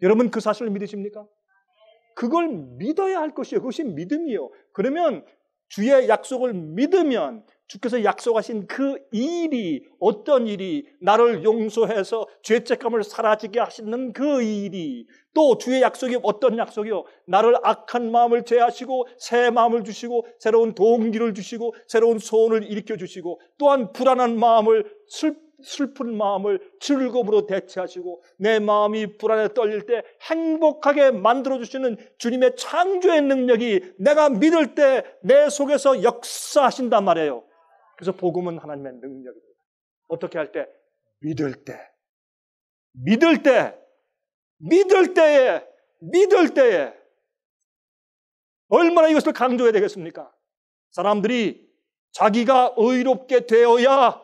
여러분 그 사실을 믿으십니까? 그걸 믿어야 할 것이에요. 그것이 믿음이에요. 그러면 주의 약속을 믿으면 주께서 약속하신 그 일이 어떤 일이 나를 용서해서 죄책감을 사라지게 하시는 그 일이 또 주의 약속이 어떤 약속이요? 나를 악한 마음을 제하시고 새 마음을 주시고 새로운 동기를 주시고 새로운 소원을 일으켜 주시고 또한 불안한 마음을 슬픈 마음을 즐거움으로 대체하시고 내 마음이 불안해 떨릴 때 행복하게 만들어주시는 주님의 창조의 능력이 내가 믿을 때 내 속에서 역사하신단 말이에요. 그래서 복음은 하나님의 능력입니다. 어떻게 할 때? 믿을 때에 얼마나 이것을 강조해야 되겠습니까? 사람들이 자기가 의롭게 되어야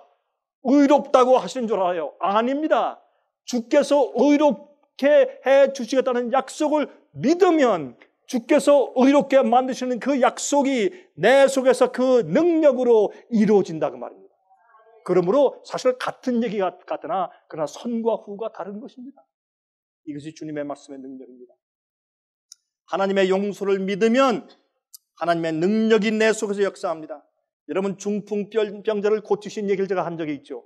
의롭다고 하신 줄 알아요. 아닙니다. 주께서 의롭게 해 주시겠다는 약속을 믿으면 주께서 의롭게 만드시는 그 약속이 내 속에서 그 능력으로 이루어진다고 말입니다. 그러므로 사실 같은 얘기 같으나 그러나 선과 후가 다른 것입니다. 이것이 주님의 말씀의 능력입니다. 하나님의 용서를 믿으면 하나님의 능력이 내 속에서 역사합니다. 여러분 중풍병자를 고치신 얘기를 제가 한 적이 있죠.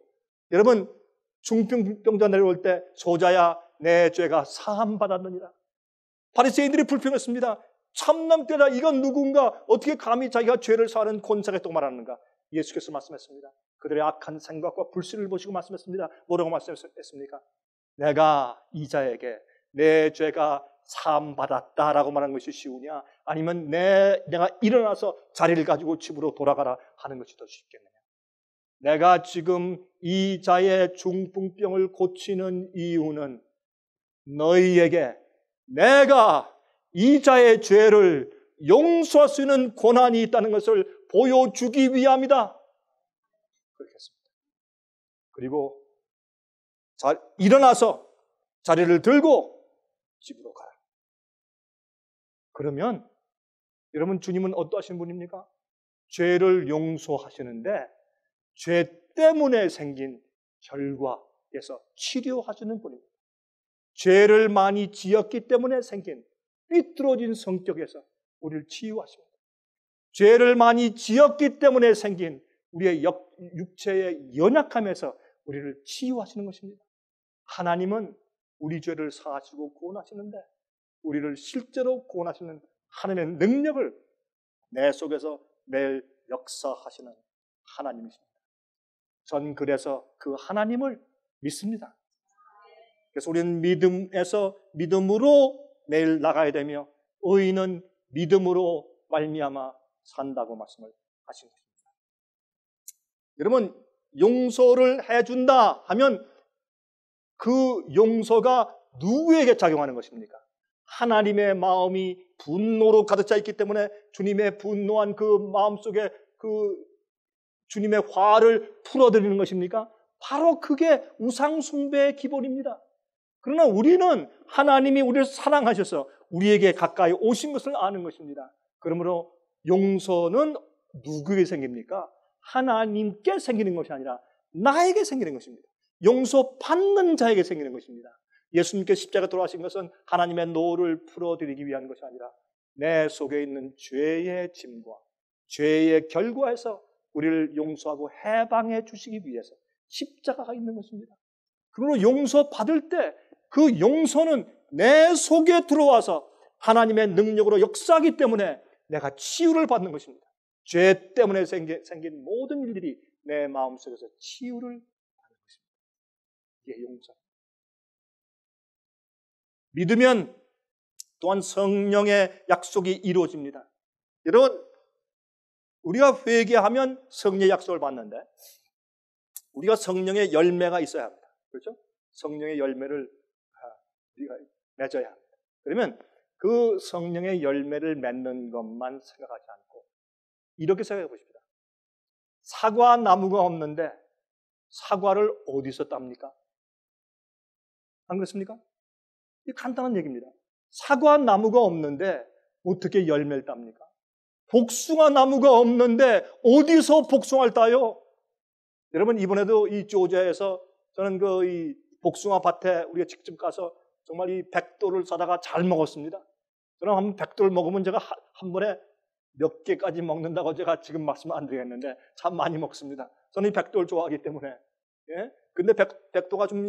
여러분 중풍병자 내려올 때 소자야 내 죄가 사함받았느니라. 바리새인들이 불평했습니다. 참남되라 이건 누군가 어떻게 감히 자기가 죄를 사하는 권세가 또 말하는가. 예수께서 말씀했습니다. 그들의 악한 생각과 불신을 보시고 말씀했습니다. 뭐라고 말씀했습니까? 내가 이 자에게 내 죄가 사함받았다라고 말하는 것이 쉬우냐 아니면 내가 일어나서 자리를 가지고 집으로 돌아가라 하는 것이 더 쉽겠느냐. 내가 지금 이 자의 중풍병을 고치는 이유는 너희에게 내가 이 자의 죄를 용서할 수 있는 권한이 있다는 것을 보여주기 위함이다. 그렇게 했습니다. 그리고 일어나서 자리를 들고 집으로 가라. 그러면 여러분 주님은 어떠하신 분입니까? 죄를 용서하시는데 죄 때문에 생긴 결과에서 치료하시는 분입니다. 죄를 많이 지었기 때문에 생긴 삐뚤어진 성격에서 우리를 치유하십니다. 죄를 많이 지었기 때문에 생긴 우리의 육체의 연약함에서 우리를 치유하시는 것입니다. 하나님은 우리 죄를 사하시고 구원하시는데 우리를 실제로 구원하시는 하나님의 능력을 내 속에서 매일 역사하시는 하나님이십니다. 전 그래서 그 하나님을 믿습니다. 그래서 우리는 믿음으로 매일 나가야 되며 의인은 믿음으로 말미암아 산다고 말씀을 하신 것입니다. 여러분 용서를 해준다 하면 그 용서가 누구에게 작용하는 것입니까? 하나님의 마음이 분노로 가득 차 있기 때문에 주님의 분노한 그 마음속에 그 주님의 화를 풀어드리는 것입니까? 바로 그게 우상 숭배의 기본입니다. 그러나 우리는 하나님이 우리를 사랑하셔서 우리에게 가까이 오신 것을 아는 것입니다. 그러므로 용서는 누구에게 생깁니까? 하나님께 생기는 것이 아니라 나에게 생기는 것입니다. 용서받는 자에게 생기는 것입니다. 예수님께 십자가 돌아가신 것은 하나님의 노를 풀어드리기 위한 것이 아니라 내 속에 있는 죄의 짐과 죄의 결과에서 우리를 용서하고 해방해 주시기 위해서 십자가가 있는 것입니다. 그러므로 용서받을 때 그 용서는 내 속에 들어와서 하나님의 능력으로 역사하기 때문에 내가 치유를 받는 것입니다. 죄 때문에 생긴 모든 일들이 내 마음속에서 치유를 받는 것입니다. 이게 용서. 믿으면 또한 성령의 약속이 이루어집니다. 여러분 우리가 회개하면 성령의 약속을 받는데 우리가 성령의 열매가 있어야 합니다. 그렇죠? 성령의 열매를 우리가 맺어야 합니다. 그러면 그 성령의 열매를 맺는 것만 생각하지 않고 이렇게 생각해 보십시다. 사과 나무가 없는데 사과를 어디서 땁니까? 안 그렇습니까? 이 간단한 얘기입니다. 사과 나무가 없는데 어떻게 열매를 땁니까? 복숭아 나무가 없는데 어디서 복숭아를 따요? 여러분, 이번에도 이 조지아에서 저는 이 복숭아 밭에 우리가 직접 가서 정말 이 백도를 사다가 잘 먹었습니다. 저는 한번 백도를 먹으면 제가 한 번에 몇 개까지 먹는다고 제가 지금 말씀 안 드리겠는데 참 많이 먹습니다. 저는 이 백도를 좋아하기 때문에. 예? 근데 백도가 좀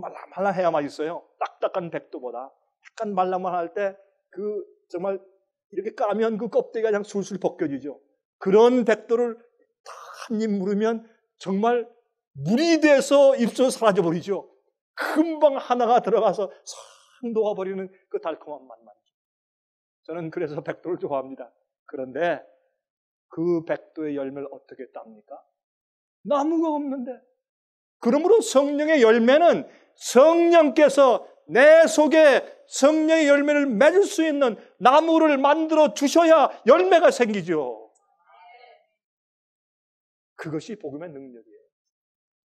말랑말랑해야 맛있어요. 딱딱한 백도보다. 약간 말랑말랑할 때 정말 이렇게 까면 그 껍데기가 그냥 술술 벗겨지죠. 그런 백도를 한 입 물으면 정말 물이 돼서 입술에서 사라져버리죠. 금방 하나가 들어가서 싹 녹아버리는 그 달콤한 맛 말이죠. 저는 그래서 백도를 좋아합니다. 그런데 그 백도의 열매를 어떻게 땁니까? 나무가 없는데. 그러므로 성령의 열매는 성령께서 내 속에 성령의 열매를 맺을 수 있는 나무를 만들어 주셔야 열매가 생기죠. 그것이 복음의 능력이에요.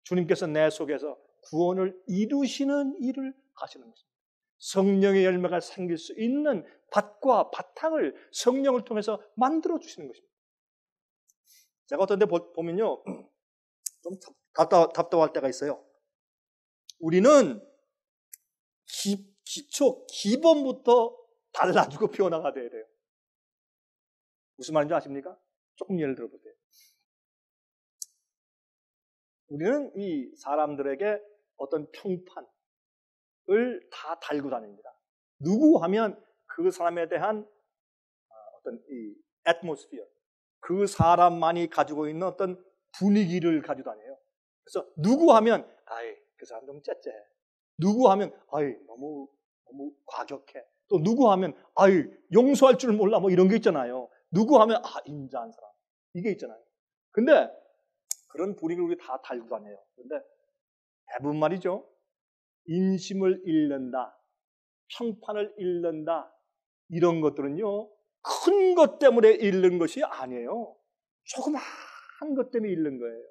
주님께서 내 속에서 구원을 이루시는 일을 하시는 것입니다. 성령의 열매가 생길 수 있는 밭과 바탕을 성령을 통해서 만들어 주시는 것입니다. 제가 어떤 데 보면요, 좀 답답할 때가 있어요. 우리는 기본부터 달라지고 변화가 돼야 돼요. 무슨 말인지 아십니까? 조금 예를 들어보세요. 우리는 이 사람들에게 어떤 평판을 다 달고 다닙니다. 누구 하면 그 사람에 대한 어떤 이 애트모스피어, 그 사람만이 가지고 있는 어떤 분위기를 가지고 다녀요. 그래서 누구 하면 그 사람 좀 째째해. 누구 하면 너무 과격해. 또 누구 하면 용서할 줄 몰라, 뭐 이런 게 있잖아요. 누구 하면 인자한 사람, 이게 있잖아요. 근데 그런 분위기를 우리 다 달고 다녀요. 그런데 대부분 말이죠, 인심을 잃는다, 평판을 잃는다, 이런 것들은요 큰 것 때문에 잃는 것이 아니에요. 조그마한 것 때문에 잃는 거예요.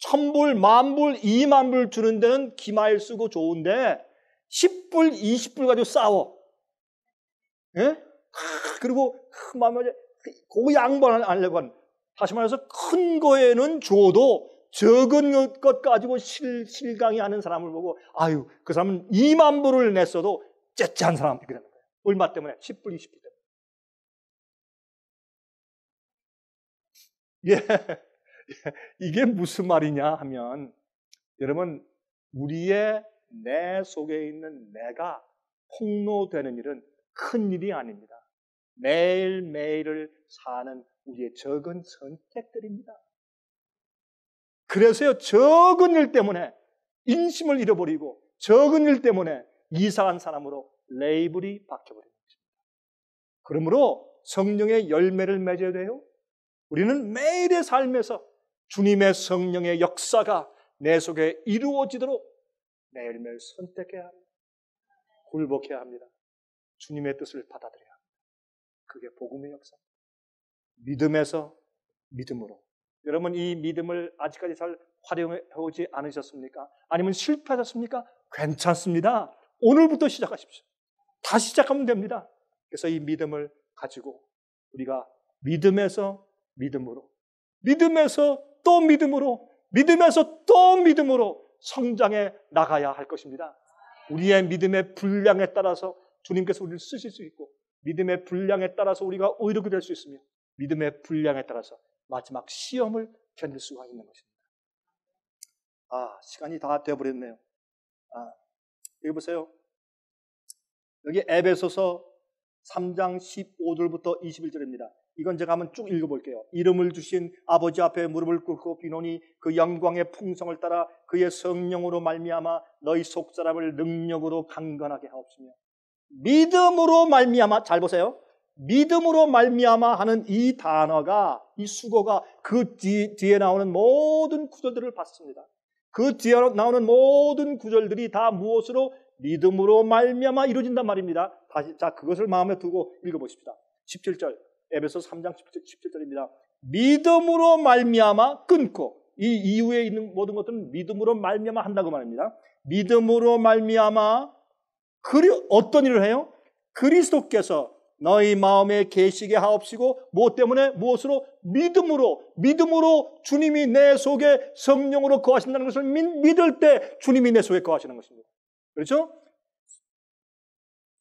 1000불, 10,000불, 20,000불 주는 데는 기마일 쓰고 좋은데 10불, 20불 가지고 싸워. 예? 그리고 그 양보를 안 하려고 하는. 다시 말해서 큰 거에는 줘도 적은 것 가지고 실강이 하는 사람을 보고 그 사람은 20,000불을 냈어도 째째한 사람 이렇게 되는 거예요. 얼마 때문에? 10불, 20불 때문에. 이게 무슨 말이냐 하면, 여러분, 내 속에 있는 내가 폭로되는 일은 큰 일이 아닙니다. 매일매일을 사는 우리의 적은 선택들입니다. 그래서요, 적은 일 때문에 인심을 잃어버리고 적은 일 때문에 이상한 사람으로 레이블이 박혀버리는 것입니다. 그러므로 성령의 열매를 맺어야 돼요. 우리는 매일의 삶에서 주님의 성령의 역사가 내 속에 이루어지도록 매일매일 선택해야 합니다. 굴복해야 합니다. 주님의 뜻을 받아들여야 합니다. 그게 복음의 역사입니다. 믿음에서 믿음으로. 여러분, 이 믿음을 아직까지 잘 활용해 오지 않으셨습니까? 아니면 실패하셨습니까? 괜찮습니다. 오늘부터 시작하십시오. 다시 시작하면 됩니다. 그래서 이 믿음을 가지고 우리가 믿음에서 믿음으로, 믿음에서 또 믿음으로, 믿음에서 또 믿음으로 성장해 나가야 할 것입니다. 우리의 믿음의 분량에 따라서 주님께서 우리를 쓰실 수 있고, 믿음의 분량에 따라서 우리가 의롭게 될 수 있으며, 믿음의 분량에 따라서 마지막 시험을 견딜 수가 있는 것입니다. 시간이 다 되어버렸네요. 여기 보세요. 여기 에베소서 3장 15절부터 21절입니다. 이건 제가 한번 쭉 읽어볼게요. 이름을 주신 아버지 앞에 무릎을 꿇고 비노니 그 영광의 풍성을 따라 그의 성령으로 말미암아 너희 속사람을 능력으로 강건하게 하옵시며 믿음으로 말미암아, 잘 보세요, 믿음으로 말미암아 하는 이 단어가, 이 수고가 그 뒤에 나오는 모든 구절들을 봤습니다. 그 뒤에 나오는 모든 구절들이 다 무엇으로? 믿음으로 말미암아 이루어진단 말입니다. 다시, 자, 그것을 마음에 두고 읽어보십시다. 17절, 에베소 3장 17절입니다. 믿음으로 말미암아 끊고, 이 이후에 있는 모든 것들은 믿음으로 말미암아 한다고 말합니다. 믿음으로 말미암아 어떤 일을 해요? 그리스도께서 너희 마음에 계시게 하옵시고, 무엇 때문에? 무엇으로? 믿음으로 주님이 내 속에 성령으로 거하신다는 것을 믿을 때 주님이 내 속에 거하시는 것입니다. 그렇죠?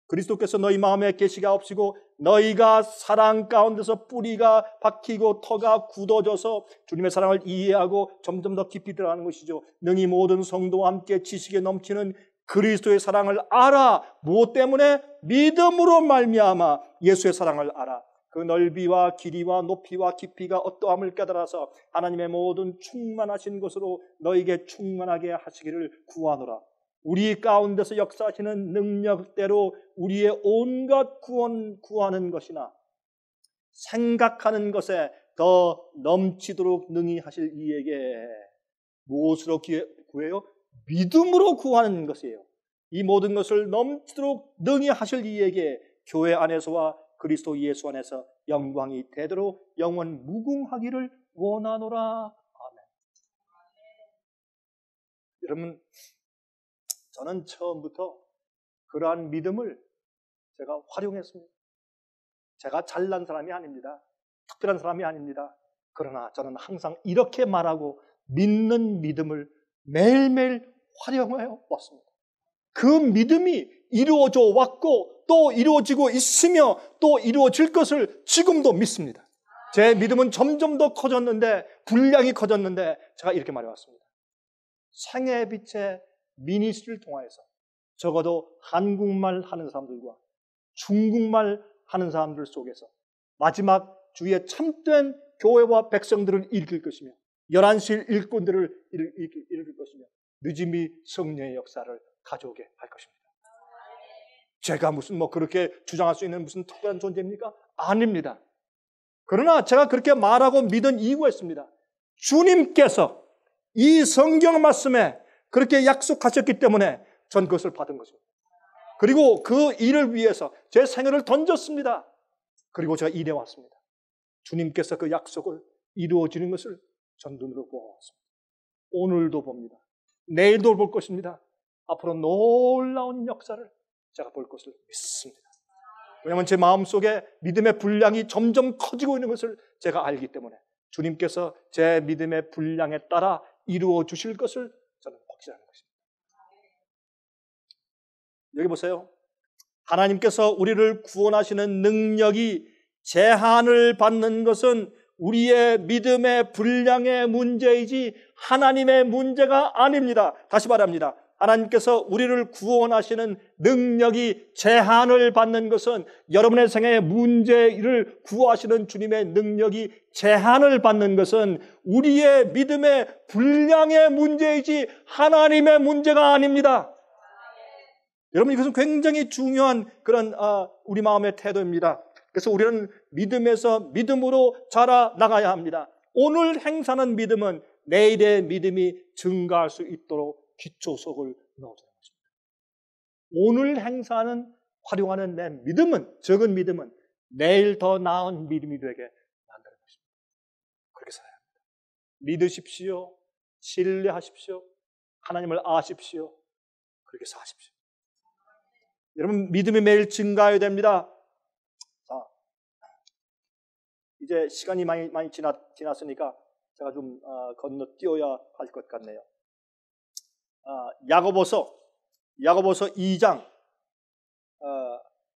그리스도께서 너희 마음에 계시게 하옵시고, 너희가 사랑 가운데서 뿌리가 박히고 터가 굳어져서 주님의 사랑을 이해하고 점점 더 깊이 들어가는 것이죠. 능히 모든 성도와 함께 지식에 넘치는 그리스도의 사랑을 알아. 무엇 때문에? 믿음으로 말미암아 예수의 사랑을 알아. 그 넓이와 길이와 높이와 깊이가 어떠함을 깨달아서 하나님의 모든 충만하신 것으로 너에게 충만하게 하시기를 구하노라. 우리 가운데서 역사하시는 능력대로 우리의 온갖 구하는 것이나 생각하는 것에 더 넘치도록 능히 하실 이에게 무엇으로 구해요? 믿음으로 구하는 것이에요. 이 모든 것을 넘치도록 능히 하실 이에게 교회 안에서와 그리스도 예수 안에서 영광이 되도록 영원 무궁하기를 원하노라. 아멘. 여러분, 저는 처음부터 그러한 믿음을 제가 활용했습니다. 제가 잘난 사람이 아닙니다. 특별한 사람이 아닙니다. 그러나 저는 항상 이렇게 말하고 믿는 믿음을 매일매일 활용해 왔습니다. 그 믿음이 이루어져 왔고 또 이루어지고 있으며 또 이루어질 것을 지금도 믿습니다. 제 믿음은 점점 더 커졌는데, 분량이 커졌는데, 제가 이렇게 말해왔습니다. 생애 빛의 미니스트리를 통하여서 적어도 한국말 하는 사람들과 중국말 하는 사람들 속에서 마지막 주의 참된 교회와 백성들을 일으킬 것이며 11시 일꾼들을 일으킬 것이며 늦음이 성령의 역사를 가져오게 할 것입니다. 제가 무슨 그렇게 주장할 수 있는 무슨 특별한 존재입니까? 아닙니다. 그러나 제가 그렇게 말하고 믿은 이유가 있습니다. 주님께서 이 성경 말씀에 그렇게 약속하셨기 때문에 전 그것을 받은 것입니다. 그리고 그 일을 위해서 제 생애를 던졌습니다. 그리고 제가 일해왔습니다. 주님께서 그 약속을 이루어지는 것을 전 눈으로 보아왔습니다. 오늘도 봅니다. 내일도 볼 것입니다. 앞으로 놀라운 역사를 제가 볼 것을 믿습니다. 왜냐하면 제 마음속에 믿음의 분량이 점점 커지고 있는 것을 제가 알기 때문에 주님께서 제 믿음의 분량에 따라 이루어 주실 것을 저는 확신하는 것입니다. 여기 보세요. 하나님께서 우리를 구원하시는 능력이 제한을 받는 것은 우리의 믿음의 분량의 문제이지 하나님의 문제가 아닙니다. 다시 말합니다. 하나님께서 우리를 구원하시는 능력이 제한을 받는 것은 여러분의 생애의 문제를 구하시는 주님의 능력이 제한을 받는 것은 우리의 믿음의 분량의 문제이지 하나님의 문제가 아닙니다. 여러분, 이것은 굉장히 중요한 그런 우리 마음의 태도입니다. 그래서 우리는 믿음에서 믿음으로 자라나가야 합니다. 오늘 행사하는 믿음은 내일의 믿음이 증가할 수 있도록 기초석을 넣어주는 것입니다. 오늘 행사하는, 활용하는 내 믿음은, 적은 믿음은 내일 더 나은 믿음이 되게 만드는 것입니다. 그렇게 살아야 합니다. 믿으십시오. 신뢰하십시오. 하나님을 아십시오. 그렇게 사십시오. 여러분, 믿음이 매일 증가해야 됩니다. 자, 이제 시간이 많이 지났으니까 제가 좀 건너뛰어야 할 것 같네요. 야고보서 2장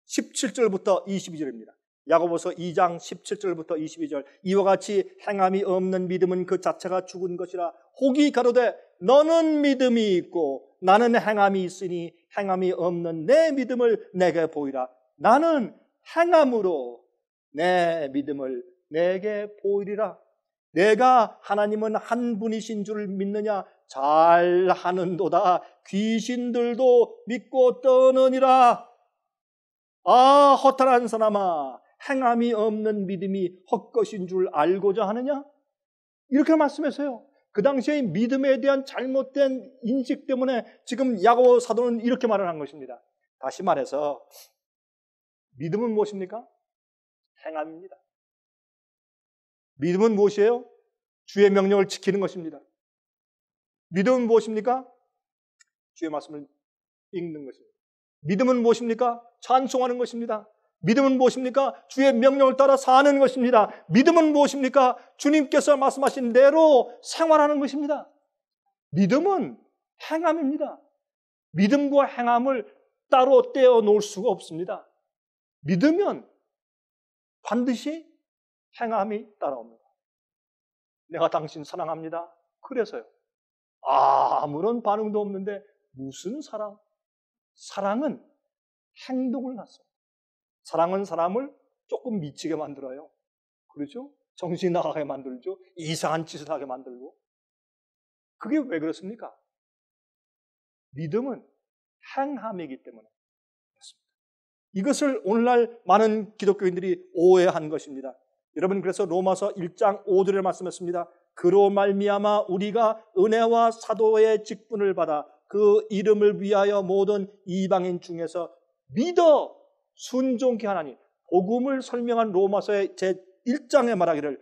17절부터 22절입니다. 야고보서 2장 17절부터 22절. 이와 같이 행함이 없는 믿음은 그 자체가 죽은 것이라. 혹이 가로되 너는 믿음이 있고 나는 행함이 있으니 행함이 없는 내 믿음을 내게 보이라. 나는 행함으로 내 믿음을 내게 보이리라. 내가 하나님은 한 분이신 줄 믿느냐? 잘하는도다. 귀신들도 믿고 떠느니라. 아, 허탄한 사람아, 행함이 없는 믿음이 헛것인 줄 알고자 하느냐? 이렇게 말씀했어요. 그 당시에 믿음에 대한 잘못된 인식 때문에 지금 야고보 사도는 이렇게 말을 한 것입니다. 다시 말해서 믿음은 무엇입니까? 행함입니다. 믿음은 무엇이에요? 주의 명령을 지키는 것입니다. 믿음은 무엇입니까? 주의 말씀을 읽는 것입니다. 믿음은 무엇입니까? 찬송하는 것입니다. 믿음은 무엇입니까? 주의 명령을 따라 사는 것입니다. 믿음은 무엇입니까? 주님께서 말씀하신 대로 생활하는 것입니다. 믿음은 행함입니다. 믿음과 행함을 따로 떼어 놓을 수가 없습니다. 믿으면 반드시 행함이 따라옵니다. 내가 당신 사랑합니다. 그래서요. 아무런 반응도 없는데 무슨 사랑? 사랑은 행동을 낳습니다. 사랑은 사람을 조금 미치게 만들어요. 그렇죠? 정신이 나가게 만들죠. 이상한 짓을 하게 만들고. 그게 왜 그렇습니까? 믿음은 행함이기 때문에 그렇습니다. 이것을 오늘날 많은 기독교인들이 오해한 것입니다. 여러분, 그래서 로마서 1장 5절에 말씀했습니다. 그로 말미암아 우리가 은혜와 사도의 직분을 받아 그 이름을 위하여 모든 이방인 중에서 믿어 순종케 하나니. 복음을 설명한 로마서의 제1장에 말하기를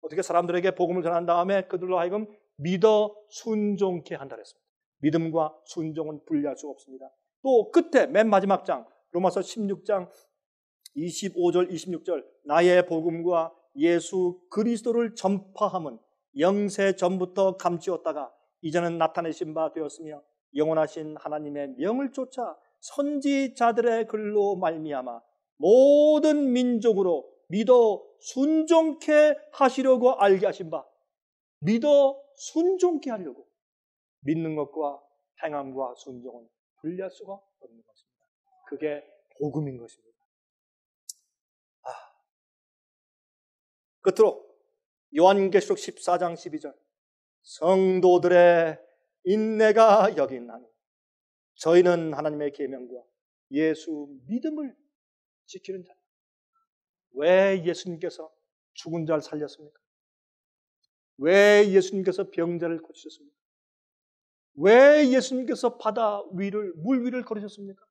어떻게 사람들에게 복음을 전한 다음에 그들로 하여금 믿어 순종케 한다 그랬습니다. 믿음과 순종은 분리할 수가 없습니다. 또 끝에 맨 마지막 장 로마서 16장 25절 26절 나의 복음과 예수 그리스도를 전파함은 영세 전부터 감추었다가 이제는 나타내신 바 되었으며 영원하신 하나님의 명을 쫓아 선지자들의 글로 말미암아 모든 민족으로 믿어 순종케 하시려고 알게 하신 바. 믿어 순종케 하려고. 믿는 것과 행함과 순종은 분리할 수가 없는 것입니다. 그게 복음인 것입니다. 끝으로 요한계시록 14장 12절 성도들의 인내가 여기 있나니 저희는 하나님의 계명과 예수 믿음을 지키는 자. 왜 예수님께서 죽은 자를 살렸습니까? 왜 예수님께서 병자를 고치셨습니까? 왜 예수님께서 바다 위를 물 위를 걸으셨습니까?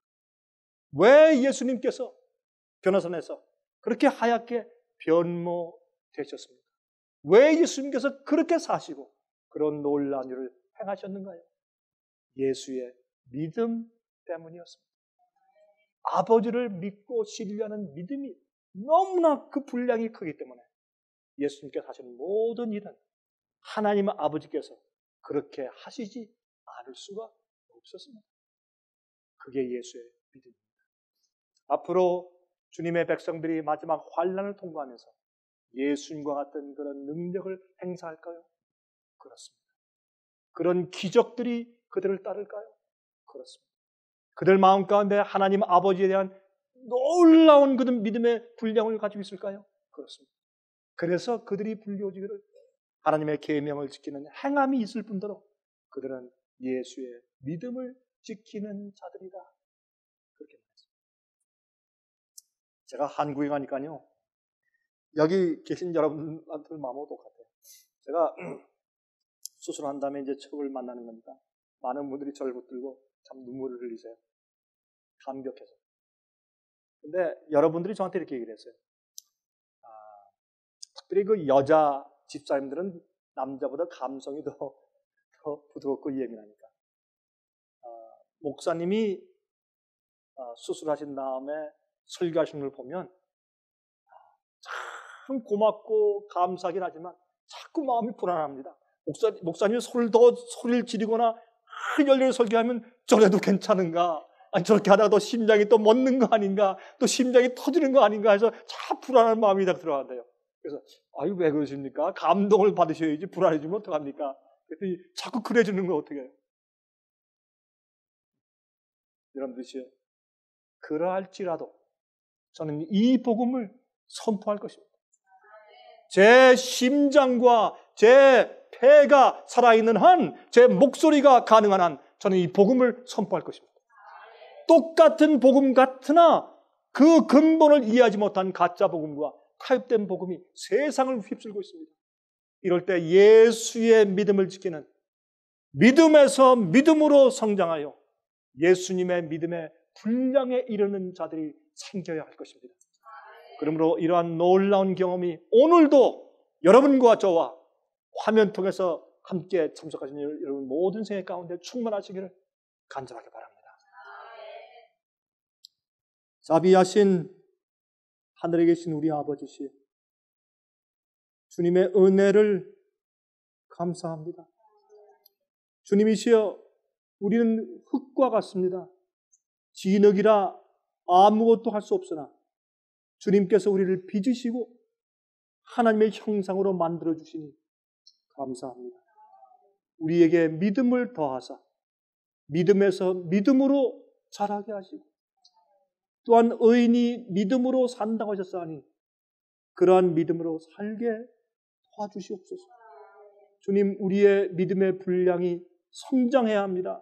왜 예수님께서 변호선에서 그렇게 하얗게 변모되셨습니까? 왜 예수님께서 그렇게 사시고 그런 놀라운 일을 행하셨는가요? 예수의 믿음 때문이었습니다. 아버지를 믿고 신뢰하는 믿음이 너무나 그 분량이 크기 때문에 예수님께서 하신 모든 일은 하나님 아버지께서 그렇게 하시지 않을 수가 없었습니다. 그게 예수의 믿음입니다. 앞으로 주님의 백성들이 마지막 환난을 통과하면서 예수님과 같은 그런 능력을 행사할까요? 그렇습니다. 그런 기적들이 그들을 따를까요? 그렇습니다. 그들 마음 가운데 하나님 아버지에 대한 놀라운 그런 믿음의 분량을 가지고 있을까요? 그렇습니다. 그래서 그들이 불려지기를 하나님의 계명을 지키는 행함이 있을 뿐더러 그들은 예수의 믿음을 지키는 자들이다. 그렇게 말했습니다. 제가 한국에 가니까요. 여기 계신 여러분들 마음하고 똑같아요. 제가 수술한 다음에 이제 척을 만나는 겁니다. 많은 분들이 저를 붙들고 참 눈물을 흘리세요. 감격해서. 근데 여러분들이 저한테 이렇게 얘기를 했어요. 특별히 그 여자 집사님들은 남자보다 감성이 더 부드럽고 예민하니까. 목사님이 수술하신 다음에 설교하신 걸 보면 참 고맙고 감사하긴 하지만 자꾸 마음이 불안합니다. 목사님이 소리를 지르거나 열렬히 설교하면 저래도 괜찮은가? 아니 저렇게 하다가 또 심장이 또 멎는 거 아닌가? 또 심장이 터지는 거 아닌가 해서 참 불안한 마음이 다 들어간대요. 그래서 아유 왜 그러십니까? 감동을 받으셔야지 불안해지면 어떡합니까? 그랬더니 자꾸 그래주는 거 어떻게 해요? 여러분들이요. 그러할지라도 저는 이 복음을 선포할 것입니다. 제 심장과 제 폐가 살아있는 한, 제 목소리가 가능한 한 저는 이 복음을 선포할 것입니다. 똑같은 복음 같으나 그 근본을 이해하지 못한 가짜 복음과 타협된 복음이 세상을 휩쓸고 있습니다. 이럴 때 예수의 믿음을 지키는, 믿음에서 믿음으로 성장하여 예수님의 믿음의 분량에 이르는 자들이 생겨야 할 것입니다. 그러므로 이러한 놀라운 경험이 오늘도 여러분과 저와 화면 통해서 함께 참석하신 여러분 모든 생애 가운데 충만하시기를 간절하게 바랍니다. 자비하신 하늘에 계신 우리 아버지시여, 주님의 은혜를 감사합니다. 주님이시여, 우리는 흙과 같습니다. 진흙이라 아무것도 할 수 없으나 주님께서 우리를 빚으시고 하나님의 형상으로 만들어주시니 감사합니다. 우리에게 믿음을 더하사 믿음에서 믿음으로 자라게 하시고 또한 의인이 믿음으로 산다고 하셨사니 그러한 믿음으로 살게 도와주시옵소서. 주님, 우리의 믿음의 분량이 성장해야 합니다.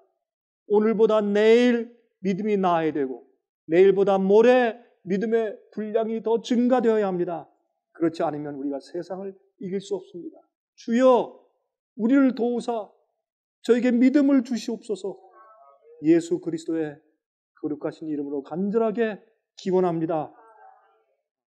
오늘보다 내일 믿음이 나아야 되고 내일보다 모레 믿음의 분량이 더 증가되어야 합니다. 그렇지 않으면 우리가 세상을 이길 수 없습니다. 주여, 우리를 도우사 저에게 믿음을 주시옵소서. 예수 그리스도의 거룩하신 이름으로 간절하게 기원합니다.